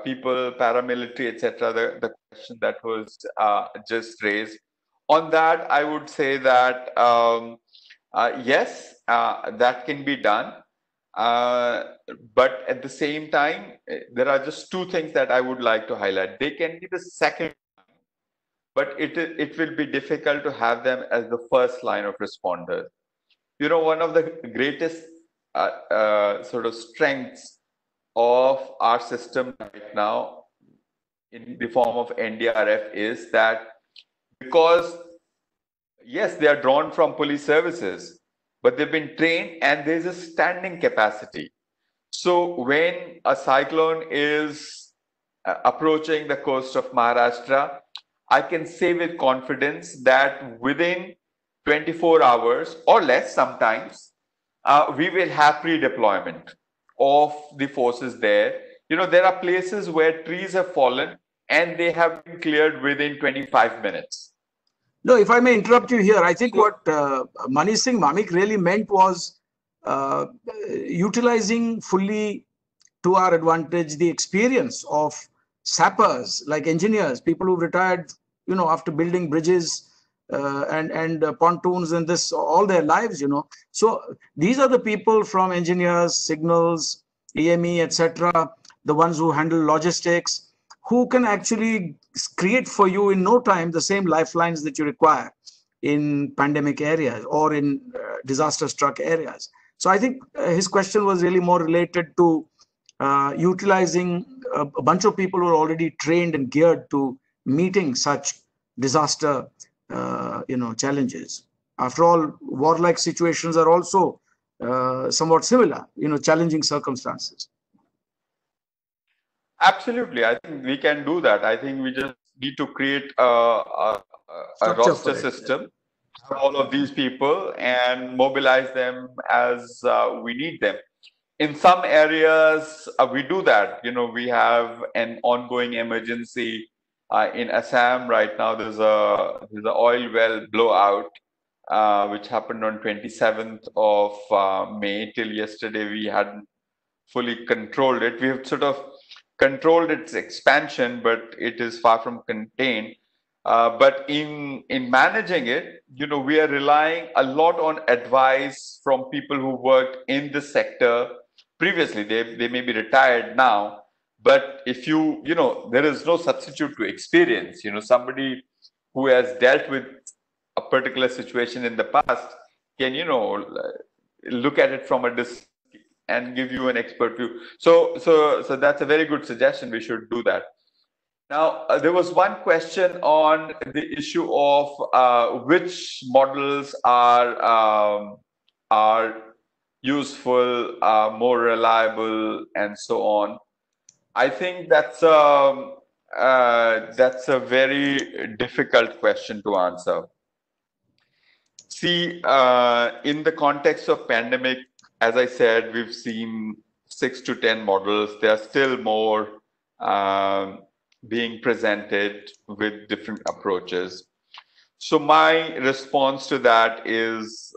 people, paramilitary, etc., the question that was just raised. On that, I would say that yes, that can be done. But at the same time, there are just two things that I would like to highlight. They can be the second, but it will be difficult to have them as the first line of responders. One of the greatest sort of strengths of our system right now in the form of NDRF is that because, yes, they are drawn from police services, but they've been trained and there's a standing capacity. So when a cyclone is approaching the coast of Maharashtra, I can say with confidence that within 24 hours or less sometimes, we will have pre-deployment of the forces there. There are places where trees have fallen and they have been cleared within 25 minutes. No, if I may interrupt you here, I think what Manish Singh Mamik really meant was utilizing fully to our advantage the experience of sappers, like engineers, people who've retired, after building bridges and pontoons and this all their lives, So these are the people from engineers, signals, EME, etc., the ones who handle logistics, who can actually create for you in no time the same lifelines that you require in pandemic areas or in disaster struck areas. So I think his question was really more related to utilizing a bunch of people who are already trained and geared to meeting such disaster challenges. After all, warlike situations are also somewhat similar, challenging circumstances. Absolutely. I think we can do that. I think we just need to create a roster system, have all of these people and mobilize them as we need them. In some areas, we do that. We have an ongoing emergency in Assam right now. There's an oil well blowout, which happened on 27th of May. Till yesterday, we hadn't fully controlled it. We have sort of controlled its expansion, but it is far from contained. But in managing it, we are relying a lot on advice from people who worked in the sector previously. They may be retired now, but if there is no substitute to experience. Somebody who has dealt with a particular situation in the past can look at it from a distance and give you an expert view. So that's a very good suggestion. We should do that. Now, there was one question on the issue of which models are useful, more reliable, and so on. I think that's That's a very difficult question to answer. See, in the context of pandemic, as I said, we've seen 6 to 10 models. There are still more um, being presented with different approaches. So my response to that is,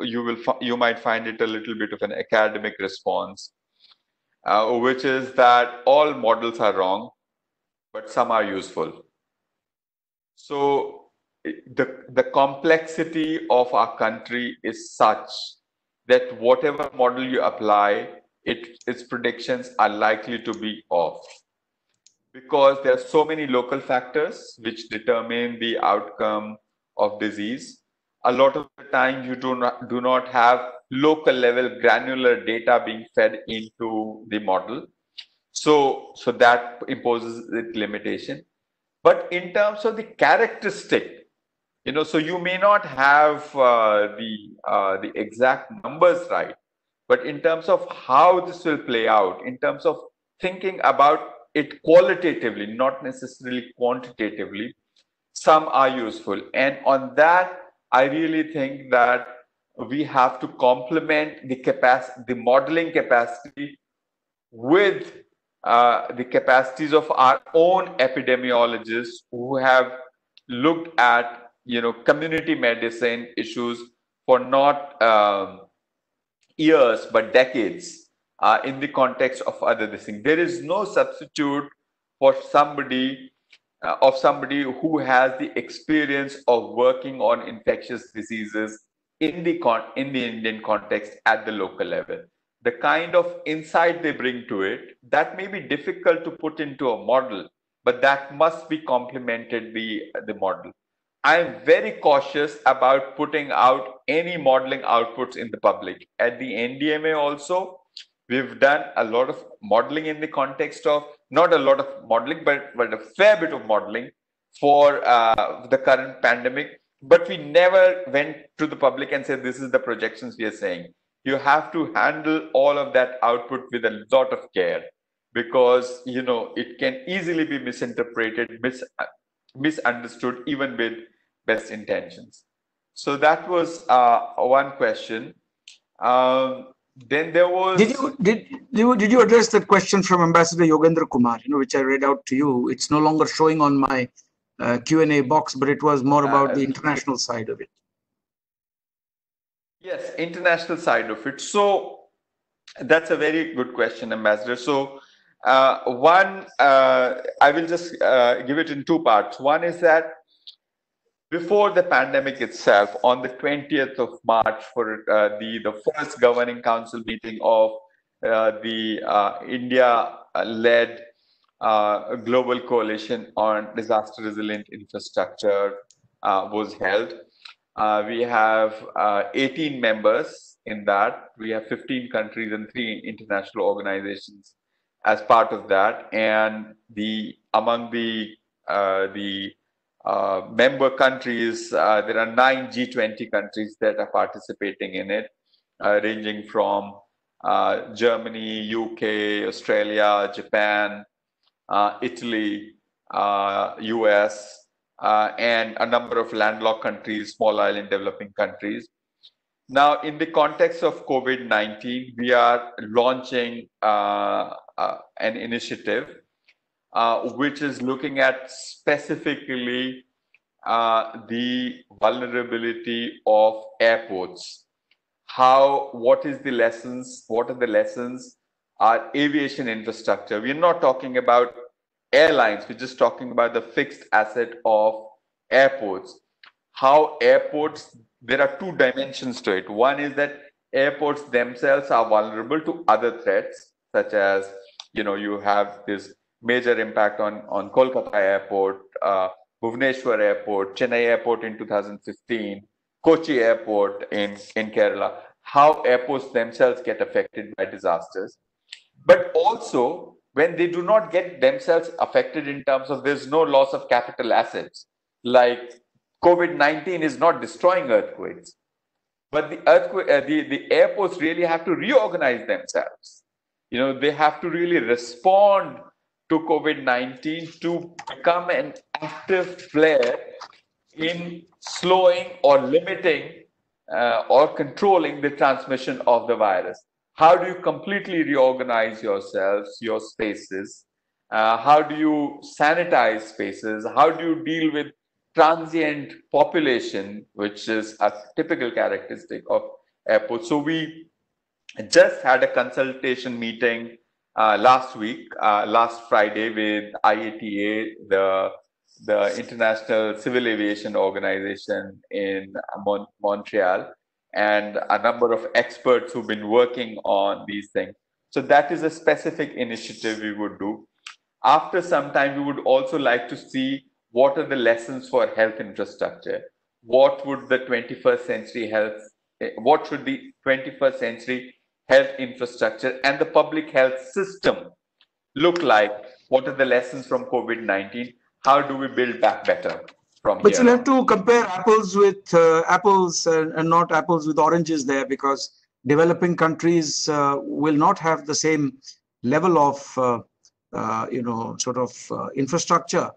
you might find it a little bit of an academic response, which is that all models are wrong, but some are useful. So the complexity of our country is such that whatever model you apply, its predictions are likely to be off, because there are so many local factors which determine the outcome of disease. A lot of the time you do not have local level granular data being fed into the model. So that imposes its limitation. But in terms of the characteristic, so you may not have the exact numbers right, but in terms of how this will play out, in terms of thinking about it qualitatively, not necessarily quantitatively, some are useful. And on that, I really think that we have to complement the modeling capacity with the capacities of our own epidemiologists who have looked at community medicine issues for not years but decades, in the context of other things. There is no substitute for somebody who has the experience of working on infectious diseases in the Indian context at the local level. The kind of insight they bring to it, that may be difficult to put into a model, but that must be complemented the model. I'm very cautious about putting out any modeling outputs in the public. At the NDMA also, we've done a lot of modeling in the context of, not a lot of modeling, but a fair bit of modeling for the current pandemic. But we never went to the public and said, this is the projections we are saying. You have to handle all of that output with a lot of care, because it can easily be misinterpreted, misunderstood, even with best intentions. So that was one question. Then there was. Did you address that question from Ambassador Yogendra Kumar, which I read out to you? It's no longer showing on my Q&A box, but it was more about the international side of it. Yes, international side of it. So that's a very good question, Ambassador. So one, I will just give it in two parts. One is that before the pandemic itself, on the 20th of March, for the first governing council meeting of the India-led global coalition on disaster resilient infrastructure was held. We have 18 members in that. We have 15 countries and 3 international organizations as part of that. And among the member countries, there are 9 G20 countries that are participating in it, ranging from Germany, UK, Australia, Japan, Italy, US, and a number of landlocked countries, small island developing countries. Now, in the context of COVID-19, we are launching an initiative which is looking at specifically the vulnerability of airports. What are the lessons? Our aviation infrastructure. We're not talking about airlines, we're just talking about the fixed asset of airports. How airports, there are 2 dimensions to it. One is that airports themselves are vulnerable to other threats, such as, you have this major impact on Kolkata Airport, Bhubaneswar Airport, Chennai Airport in 2015, Kochi Airport in Kerala. How airports themselves get affected by disasters. But also, when they do not get themselves affected in terms of there's no loss of capital assets, like COVID-19 is not destroying earthquakes, but the airports really have to reorganize themselves. They have to really respond to COVID-19 to become an active player in slowing or limiting or controlling the transmission of the virus? How do you completely reorganize yourselves, your spaces? How do you sanitize spaces? How do you deal with transient population, which is a typical characteristic of airports? So we just had a consultation meeting last week, last Friday, with IATA, the International Civil Aviation Organization in Montreal, and a number of experts who've been working on these things. So that is a specific initiative we would do. After some time, we would also like to see what are the lessons for health infrastructure. What would the 21st century health, what should the 21st century health infrastructure and the public health system look like? What are the lessons from COVID-19? How do we build back better from But here you'll have on? to compare apples with apples and not apples with oranges there, because developing countries will not have the same level of, sort of infrastructure.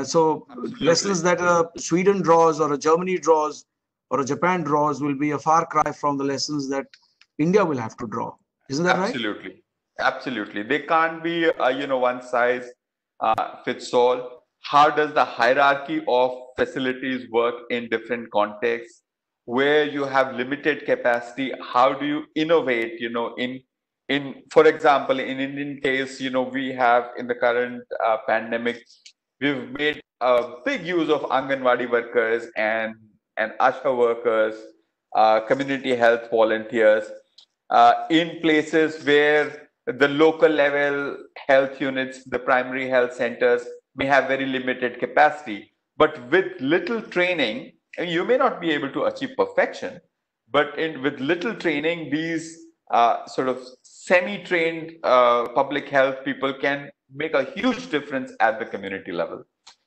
So lessons Absolutely. that Sweden draws or a Germany draws or a Japan draws will be a far cry from the lessons that India will have to draw. Isn't that right? Absolutely. Absolutely. They can't be, one size fits all. How does the hierarchy of facilities work in different contexts? Where you have limited capacity, how do you innovate, for example, in Indian case, we have in the current pandemic, we've made a big use of Anganwadi workers and ASHA workers, community health volunteers in places where the local level health units, the primary health centers may have very limited capacity. But with little training, and you may not be able to achieve perfection, but with little training, these sort of semi-trained public health people can make a huge difference at the community level.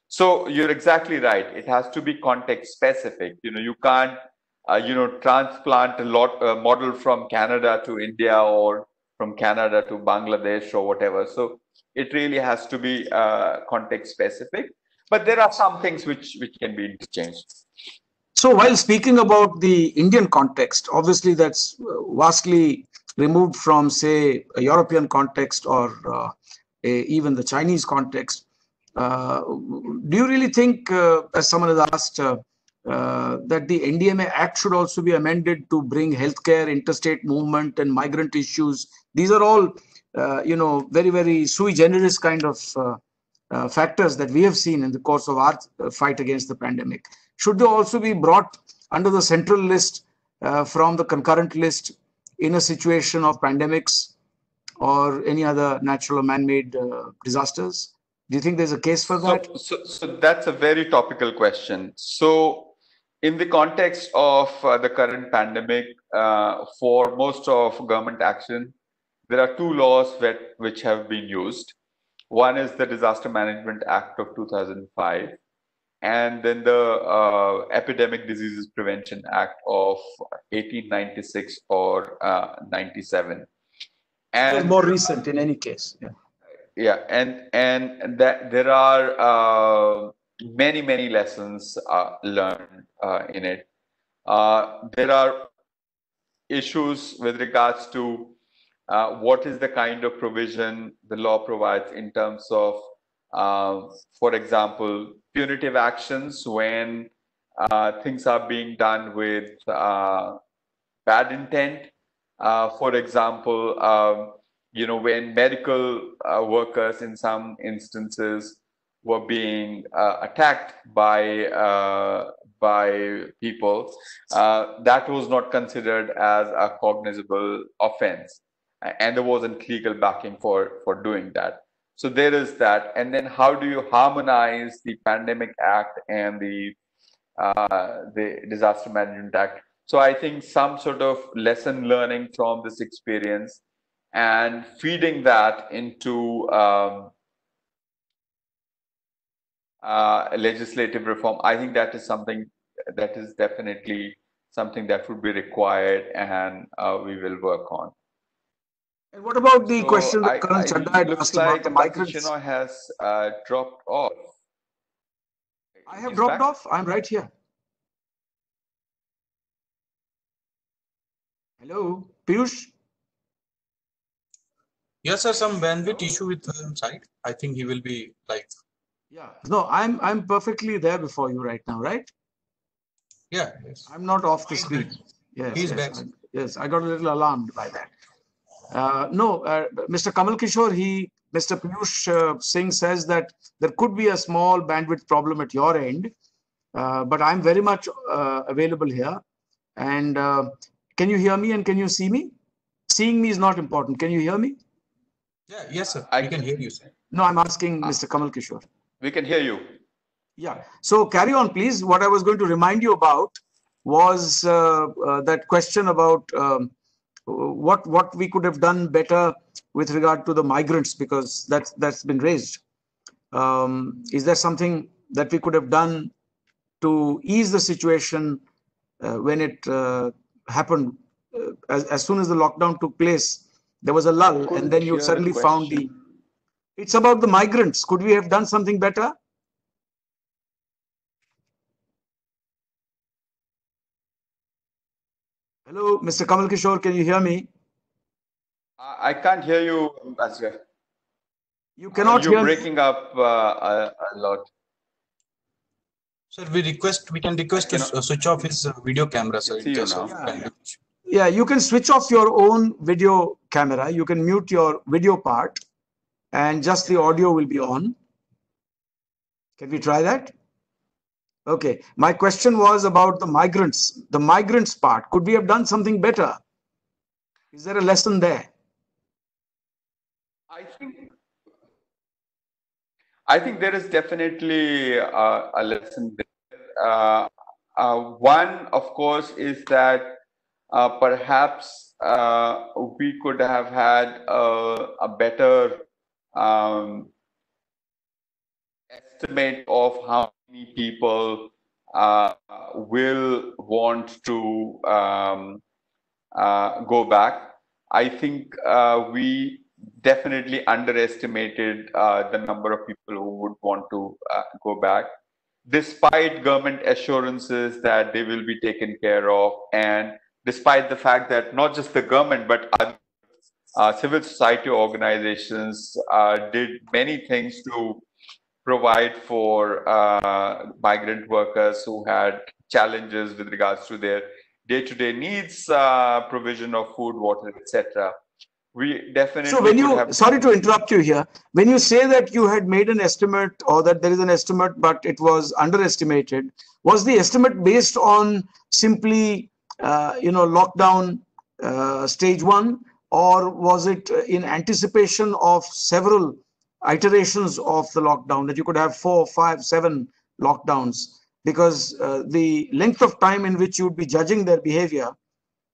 So you're exactly right. It has to be context specific. You can't transplant a lot model from Canada to India or from Canada to Bangladesh or whatever. So it really has to be context specific. But there are some things which can be interchanged. So while speaking about the Indian context, obviously that's vastly removed from, say, a European context or even the Chinese context. Do you really think, as someone has asked, that the NDMA Act should also be amended to bring healthcare, interstate movement, and migrant issues? These are all, very, very sui generis kind of factors that we have seen in the course of our fight against the pandemic. Should they also be brought under the central list from the concurrent list in a situation of pandemics or any other natural or man-made disasters? Do you think there's a case for that? So that's a very topical question. So, in the context of the current pandemic, for most of government action, there are two laws which have been used. One is the Disaster Management Act of 2005, and then the Epidemic Diseases Prevention Act of 1896 or 97. It was And more recent in any case. Yeah. yeah, and that there are many lessons learned in it. There are issues with regards to what is the kind of provision the law provides in terms of, for example, punitive actions when things are being done with bad intent. For example, when medical workers in some instances were being attacked by people, that was not considered as a cognizable offense, and there wasn't legal backing for doing that. So there is that, and then how do you harmonize the Pandemic Act and the Disaster Management Act? So I think some sort of lesson learning from this experience and feeding that into legislative reform, I think that is something that is definitely something that would be required, and we will work on. And what about the So question that Colonel Chadda had looks asked about like the Dr. migrants? Chinoy has dropped off. I have He's dropped back. off. I'm right here. Hello, Piyush? Yes, sir, some bandwidth Hello? issue with site. I think he will be live. Yeah. No, I'm perfectly there before you right now, right? Yeah, yes. I'm not off the He's screen. back. Yes, He's yes, back. yes. I got a little alarmed by that. No, Mr. Kamal Kishore, Mr. Piyush Singh says that there could be a small bandwidth problem at your end, but I'm very much available here. And can you hear me and can you see me? Seeing me is not important. Can you hear me? Yeah, yes, sir. I We can hear you, sir. No, I'm asking Mr. Kamal Kishore. We can hear you. Yeah. So carry on, please. What I was going to remind you about was that question about what we could have done better with regard to the migrants, because that's been raised. Is there something that we could have done to ease the situation when it happened? As soon as the lockdown took place, there was a I lull, and couldn't then you hear the suddenly found the. question. It's about the migrants. Could we have done something better? Hello, Mr. Kamal Kishore, can you hear me? I can't hear you, Ambassador. You cannot You're hear me. breaking up a lot. Sir, we can I request to cannot switch off his video camera, sir, see in you case of now. Yeah. bandwidth issue. Yeah, you can switch off your own video camera. You can mute your video part and just the audio will be on. Can we try that? Okay. My question was about the migrants part. Could we have done something better? Is there a lesson there? I think there is definitely a lesson there. One, of course, is that perhaps we could have had a better um, estimate of how many people will want to go back. I think we definitely underestimated the number of people who would want to go back, despite government assurances that they will be taken care of, and despite the fact that not just the government but other civil society organizations did many things to provide for migrant workers who had challenges with regards to their day-to-day needs, provision of food, water, etc. We So definitely when could you, have sorry to done. interrupt you here, when you say that you had made an estimate or that there is an estimate, but it was underestimated, was the estimate based on simply, lockdown stage one, or was it in anticipation of several iterations of the lockdown that you could have 4, 5, 7 lockdowns? Because the length of time in which you would be judging their behavior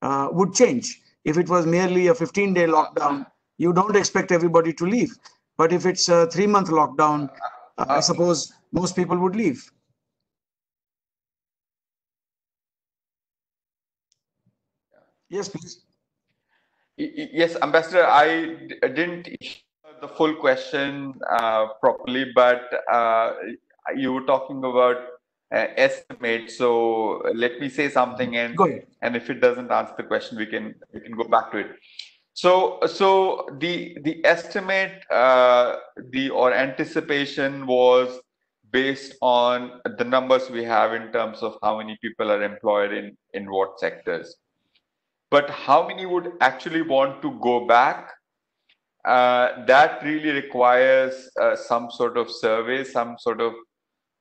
would change. If it was merely a 15-day lockdown, you don't expect everybody to leave. But if it's a 3-month lockdown, I suppose most people would leave. Yes, please. Yes, Ambassador, didn't hear the full question properly, but you were talking about estimate. So let me say something, Go ahead. and if it doesn't answer the question, we can go back to it. So the estimate the or anticipation was based on the numbers we have in terms of how many people are employed in what sectors. But how many would actually want to go back? That really requires some sort of survey, some sort of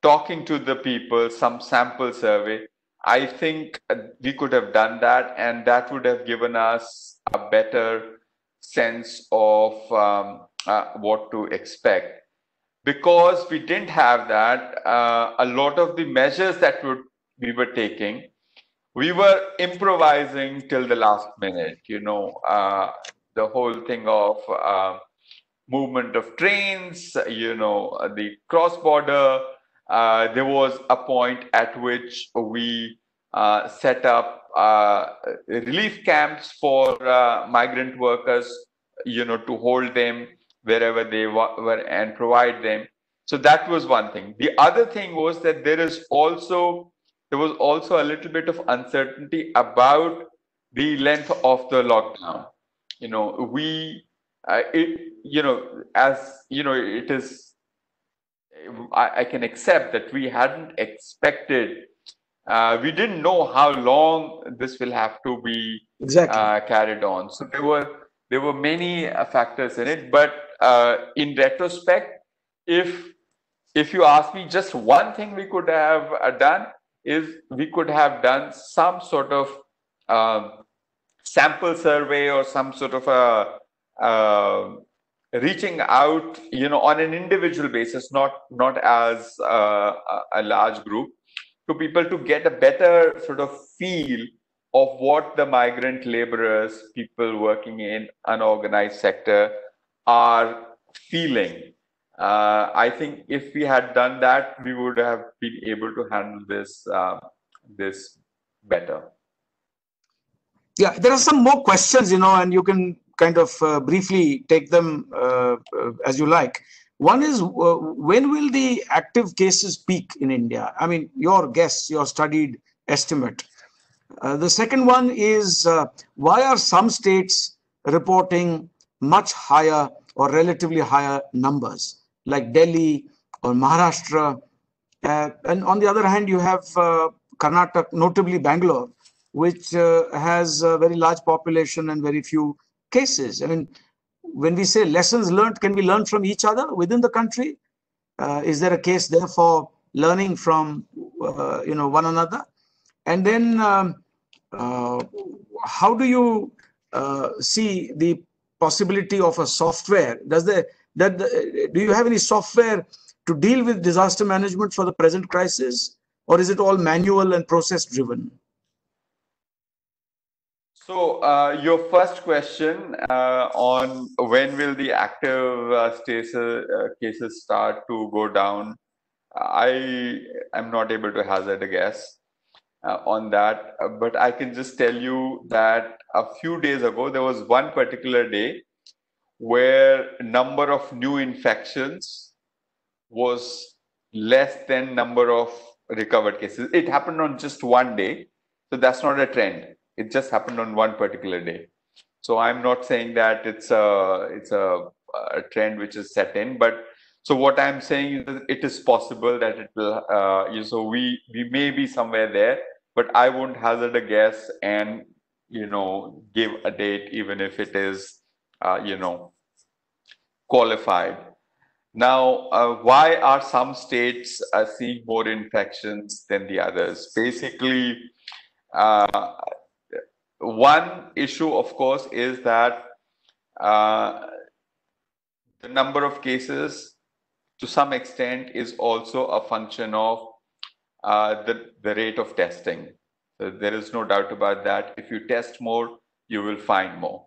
talking to the people, some sample survey. I think we could have done that, and that would have given us a better sense of what to expect. Because we didn't have that, a lot of the measures that we were taking, we were improvising till the last minute. The whole thing of movement of trains, the cross border. There was a point at which we set up relief camps for migrant workers to hold them wherever they were and provide them. So that was one thing. The other thing was that there was also a little bit of uncertainty about the length of the lockdown. We it as it is. I can accept that we hadn't expected. We didn't know how long this will have to be Exactly. carried on. So there were many factors in it. But in retrospect, if you ask me, just one thing we could have done is we could have done some sort of sample survey or some sort of reaching out, on an individual basis, not as a large group, to people to get a better sort of feel of what the migrant laborers, people working in unorganized sector, are feeling. I think if we had done that, we would have been able to handle this better. Yeah, there are some more questions, and you can kind of briefly take them as you like. One is, when will the active cases peak in India? I mean, your guess, your studied estimate. The second one is, why are some states reporting much higher or relatively higher numbers, like Delhi or Maharashtra? And on the other hand, you have Karnataka, notably Bangalore, which has a very large population and very few cases. I mean, when we say lessons learned, can we learn from each other within the country? Is there a case there for learning from one another? And then how do you see the possibility of a software? Do you have any software to deal with disaster management for the present crisis, or is it all manual and process driven? So your first question on when will the active cases start to go down, I am not able to hazard a guess on that, but I can just tell you that a few days ago there was one particular day where number of new infections was less than number of recovered cases. It happened on just one day, so that's not a trend. It just happened on one particular day. So I'm not saying that it's a trend which is set in, but so what I'm saying is that it is possible that it will. So we may be somewhere there, but I won't hazard a guess and give a date, even if it is qualified. Now, why are some states seeing more infections than the others? Basically, one issue, of course, is that the number of cases, to some extent, is also a function of the rate of testing. So there is no doubt about that. If you test more, you will find more.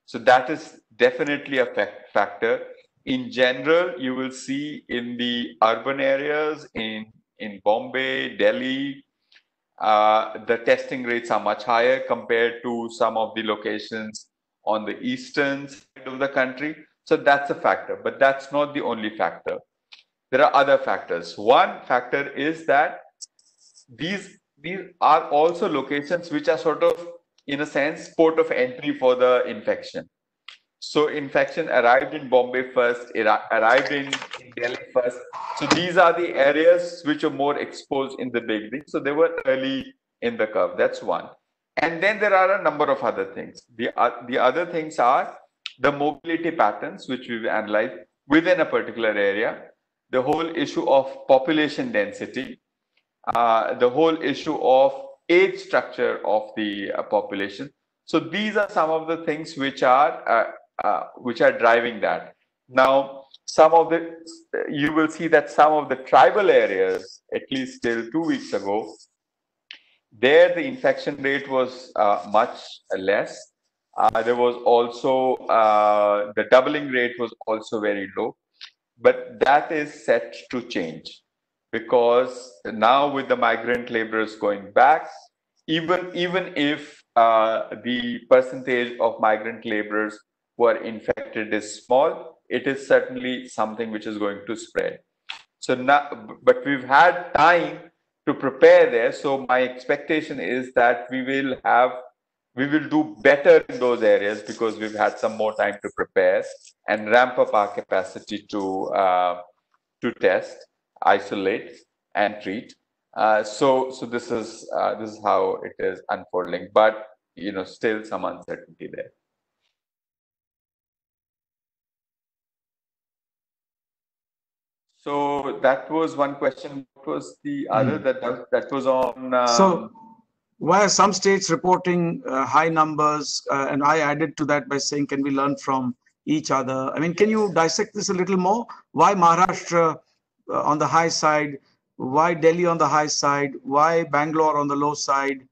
So that is definitely a factor. In general, you will see in the urban areas, in Bombay, Delhi, the testing rates are much higher compared to some of the locations on the eastern side of the country. So that's a factor, but that's not the only factor. There are other factors. One factor is that these are also locations which are sort of, in a sense, port of entry for the infection. So infection arrived in Bombay first, it arrived in Delhi first. So these are the areas which are more exposed in the beginning. So they were early in the curve. That's one. And then there are a number of other things. The other things are the mobility patterns, which we've analyzed within a particular area, the whole issue of population density, the whole issue of age structure of the population. So these are some of the things which are driving that. Now, you will see that some of the tribal areas, at least till 2 weeks ago, there the infection rate was much less. There was also the doubling rate was also very low, but that is set to change, because now with the migrant laborers going back, even if the percentage of migrant laborers who are infected is small, it is certainly something which is going to spread. So now, but we've had time to prepare there. So my expectation is that we will do better in those areas because we've had some more time to prepare and ramp up our capacity to test, isolate, and treat. So this is how it is unfolding, but still some uncertainty there. So that was one question. What was the other? That was on. So why are some states reporting high numbers? And I added to that by saying, can we learn from each other? I mean, can you dissect this a little more? Why Maharashtra on the high side? Why Delhi on the high side? Why Bangalore on the low side?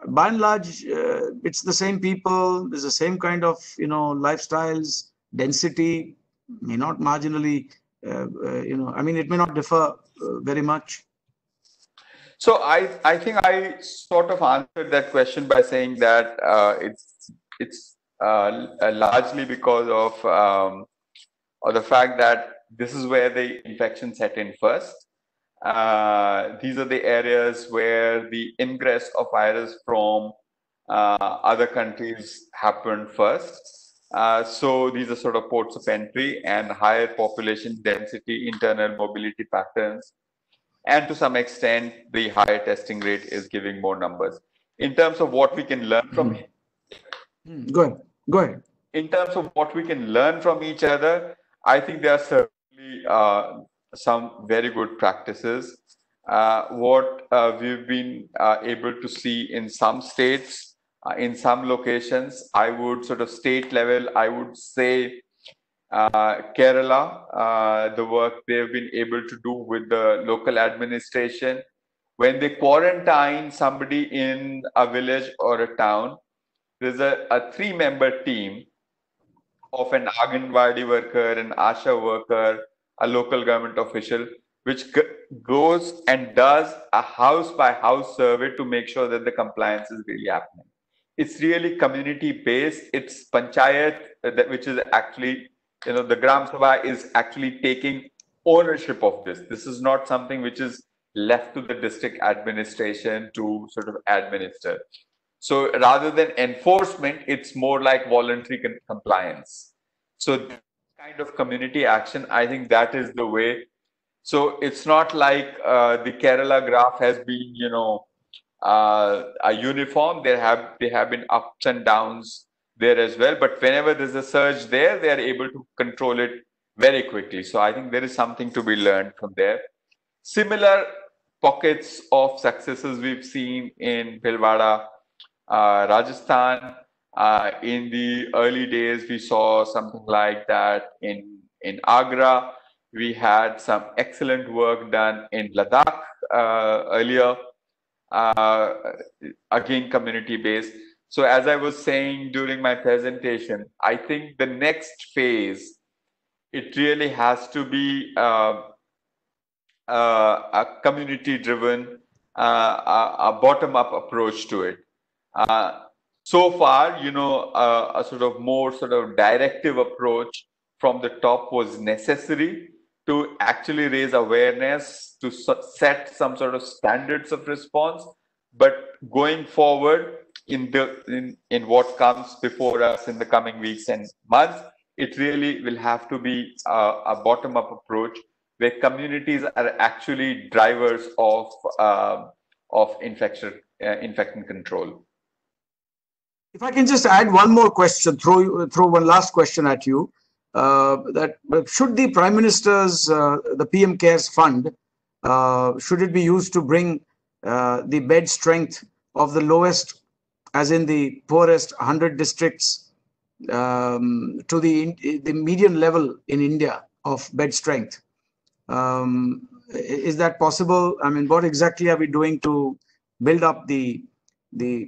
By and large, it's the same people. There's the same kind of lifestyles, density, may not marginally. I mean, it may not differ very much. So I think I sort of answered that question by saying that it's largely because of the fact that this is where the infection set in first. These are the areas where the ingress of virus from other countries happened first. So these are sort of ports of entry, and higher population density, internal mobility patterns, and to some extent, the higher testing rate is giving more numbers. In terms of what we can learn from it. Go ahead. In terms of what we can learn from each other, I think there are certainly some very good practices. What we've been able to see in some states, in some locations, I would sort of state level, I would say Kerala, the work they've been able to do with the local administration. When they quarantine somebody in a village or a town, there's a 3-member team of an Anganwadi worker, an ASHA worker, a local government official, which goes and does a house-by-house survey to make sure that the compliance is really happening. It's really community-based. It's panchayat, which is actually, the Gram Sabha is actually taking ownership of this. This is not something which is left to the district administration to sort of administer. So rather than enforcement, it's more like voluntary compliance. So this kind of community action, I think that is the way. So it's not like the Kerala graph has been, a uniform. They have been ups and downs there as well. But whenever there's a surge there, they are able to control it very quickly. So I think there is something to be learned from there. Similar pockets of successes we've seen in Bhilwara, Rajasthan. In the early days, we saw something like that in Agra. We had some excellent work done in Ladakh earlier, again community-based. So as I was saying during my presentation, I think the next phase, it really has to be a community-driven, a bottom-up approach to it. So far, a sort of more sort of directive approach from the top was necessary to actually raise awareness, to set some sort of standards of response. But going forward in what comes before us in the coming weeks and months, it really will have to be a bottom-up approach where communities are actually drivers of infection control. If I can just add one more question, throw one last question at you, that should the Prime Minister's, the PM Cares Fund, should it be used to bring the bed strength of the lowest, as in the poorest 100 districts, to the median level in India of bed strength? Is that possible? I mean, what exactly are we doing to build up the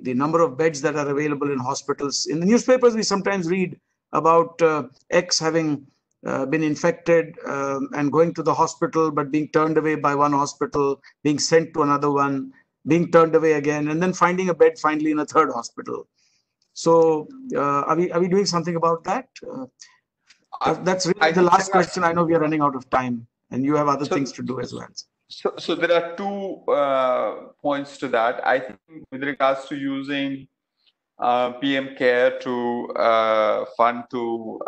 number of beds that are available in hospitals? In the newspapers, we sometimes read about X having been infected and going to the hospital, but being turned away by one hospital, being sent to another one, being turned away again, and then finding a bed finally in a third hospital. So are we doing something about that? That's really the last question. I know we are running out of time, and you have other things to do as well. So there are two points to that. I think with regards to using PM Care to fund to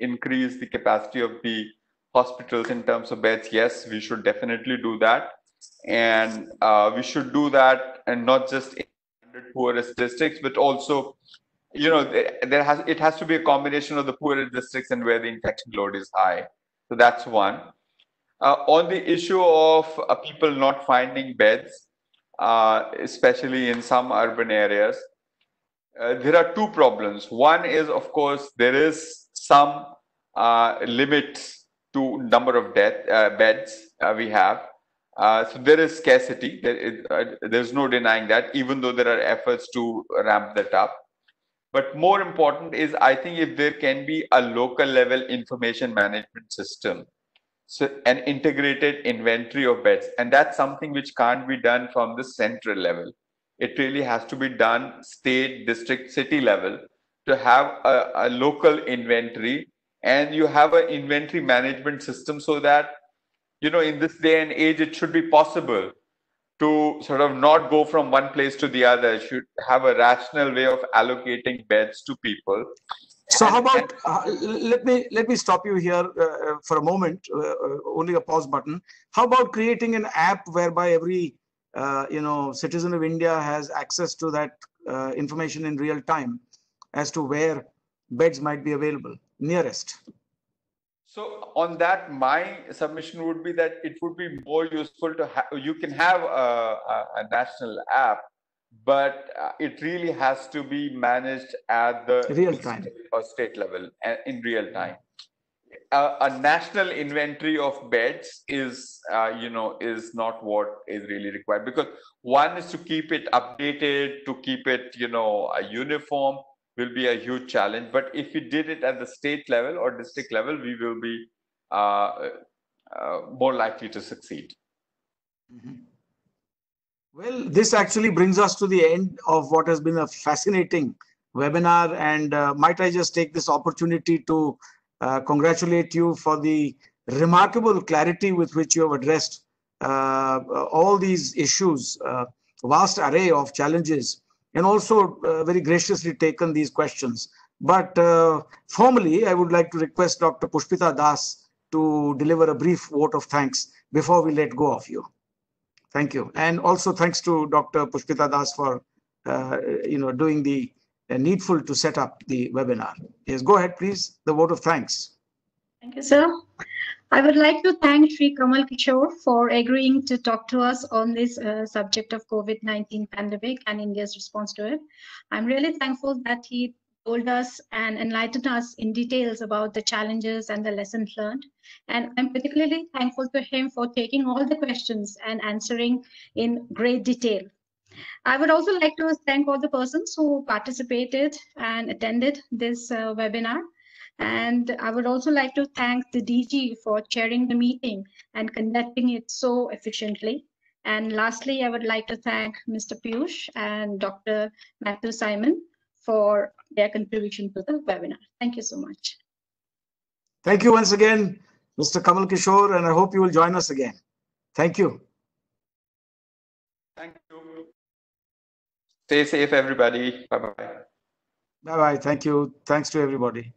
increase the capacity of the hospitals in terms of beds, yes, we should definitely do that. And we should do that, and not just in the poorest districts, but also, you know, it has to be a combination of the poorest districts and where the infection load is high. So that's one. On the issue of people not finding beds, especially in some urban areas, there are two problems. One is, of course, there is some limit to number of beds we have. So there is scarcity. There's no denying that, even though there are efforts to ramp that up. But more important is, I think, if there can be a local level information management system, so an integrated inventory of beds, and that's something which can't be done from the central level. It really has to be done state, district, city level to have a local inventory, and you have an inventory management system, so that, you know, in this day and age, it should be possible to sort of not go from one place to the other. It should have a rational way of allocating beds to people. So how about let me stop you here for a moment. Only a pause button. How about creating an app whereby every citizen of India has access to that information in real time as to where beds might be available nearest? So on that, my submission would be that it would be more useful to have. You can have a national app, but it really has to be managed at the real time or state level in real time. A national inventory of beds is not what is really required, because one is to keep it updated, to keep it a uniform will be a huge challenge. But if we did it at the state level or district level, we will be more likely to succeed. Well, this actually brings us to the end of what has been a fascinating webinar, and might I just take this opportunity to congratulate you for the remarkable clarity with which you have addressed all these issues, vast array of challenges, and also very graciously taken these questions. But formally, I would like to request Dr. Pushpita Das to deliver a brief vote of thanks before we let go of you. Thank you. And also thanks to Dr. Pushpita Das for doing the needful to set up the webinar. Yes, go ahead, please. The vote of thanks. Thank you, sir. I would like to thank Shri Kamal Kishore for agreeing to talk to us on this subject of COVID-19 pandemic and India's response to it. I'm really thankful that he told us and enlightened us in details about the challenges and the lessons learned. And I'm particularly thankful to him for taking all the questions and answering in great detail. I would also like to thank all the persons who participated and attended this webinar. And I would also like to thank the DG for chairing the meeting and conducting it so efficiently. And lastly, I would like to thank Mr. Piyush and Dr. Matthew Simon for their contribution to the webinar. Thank you so much. Thank you once again, Mr. Kamal Kishore, and I hope you will join us again. Thank you. Thank you. Stay safe, everybody. Bye-bye. Bye-bye. Thank you. Thanks to everybody.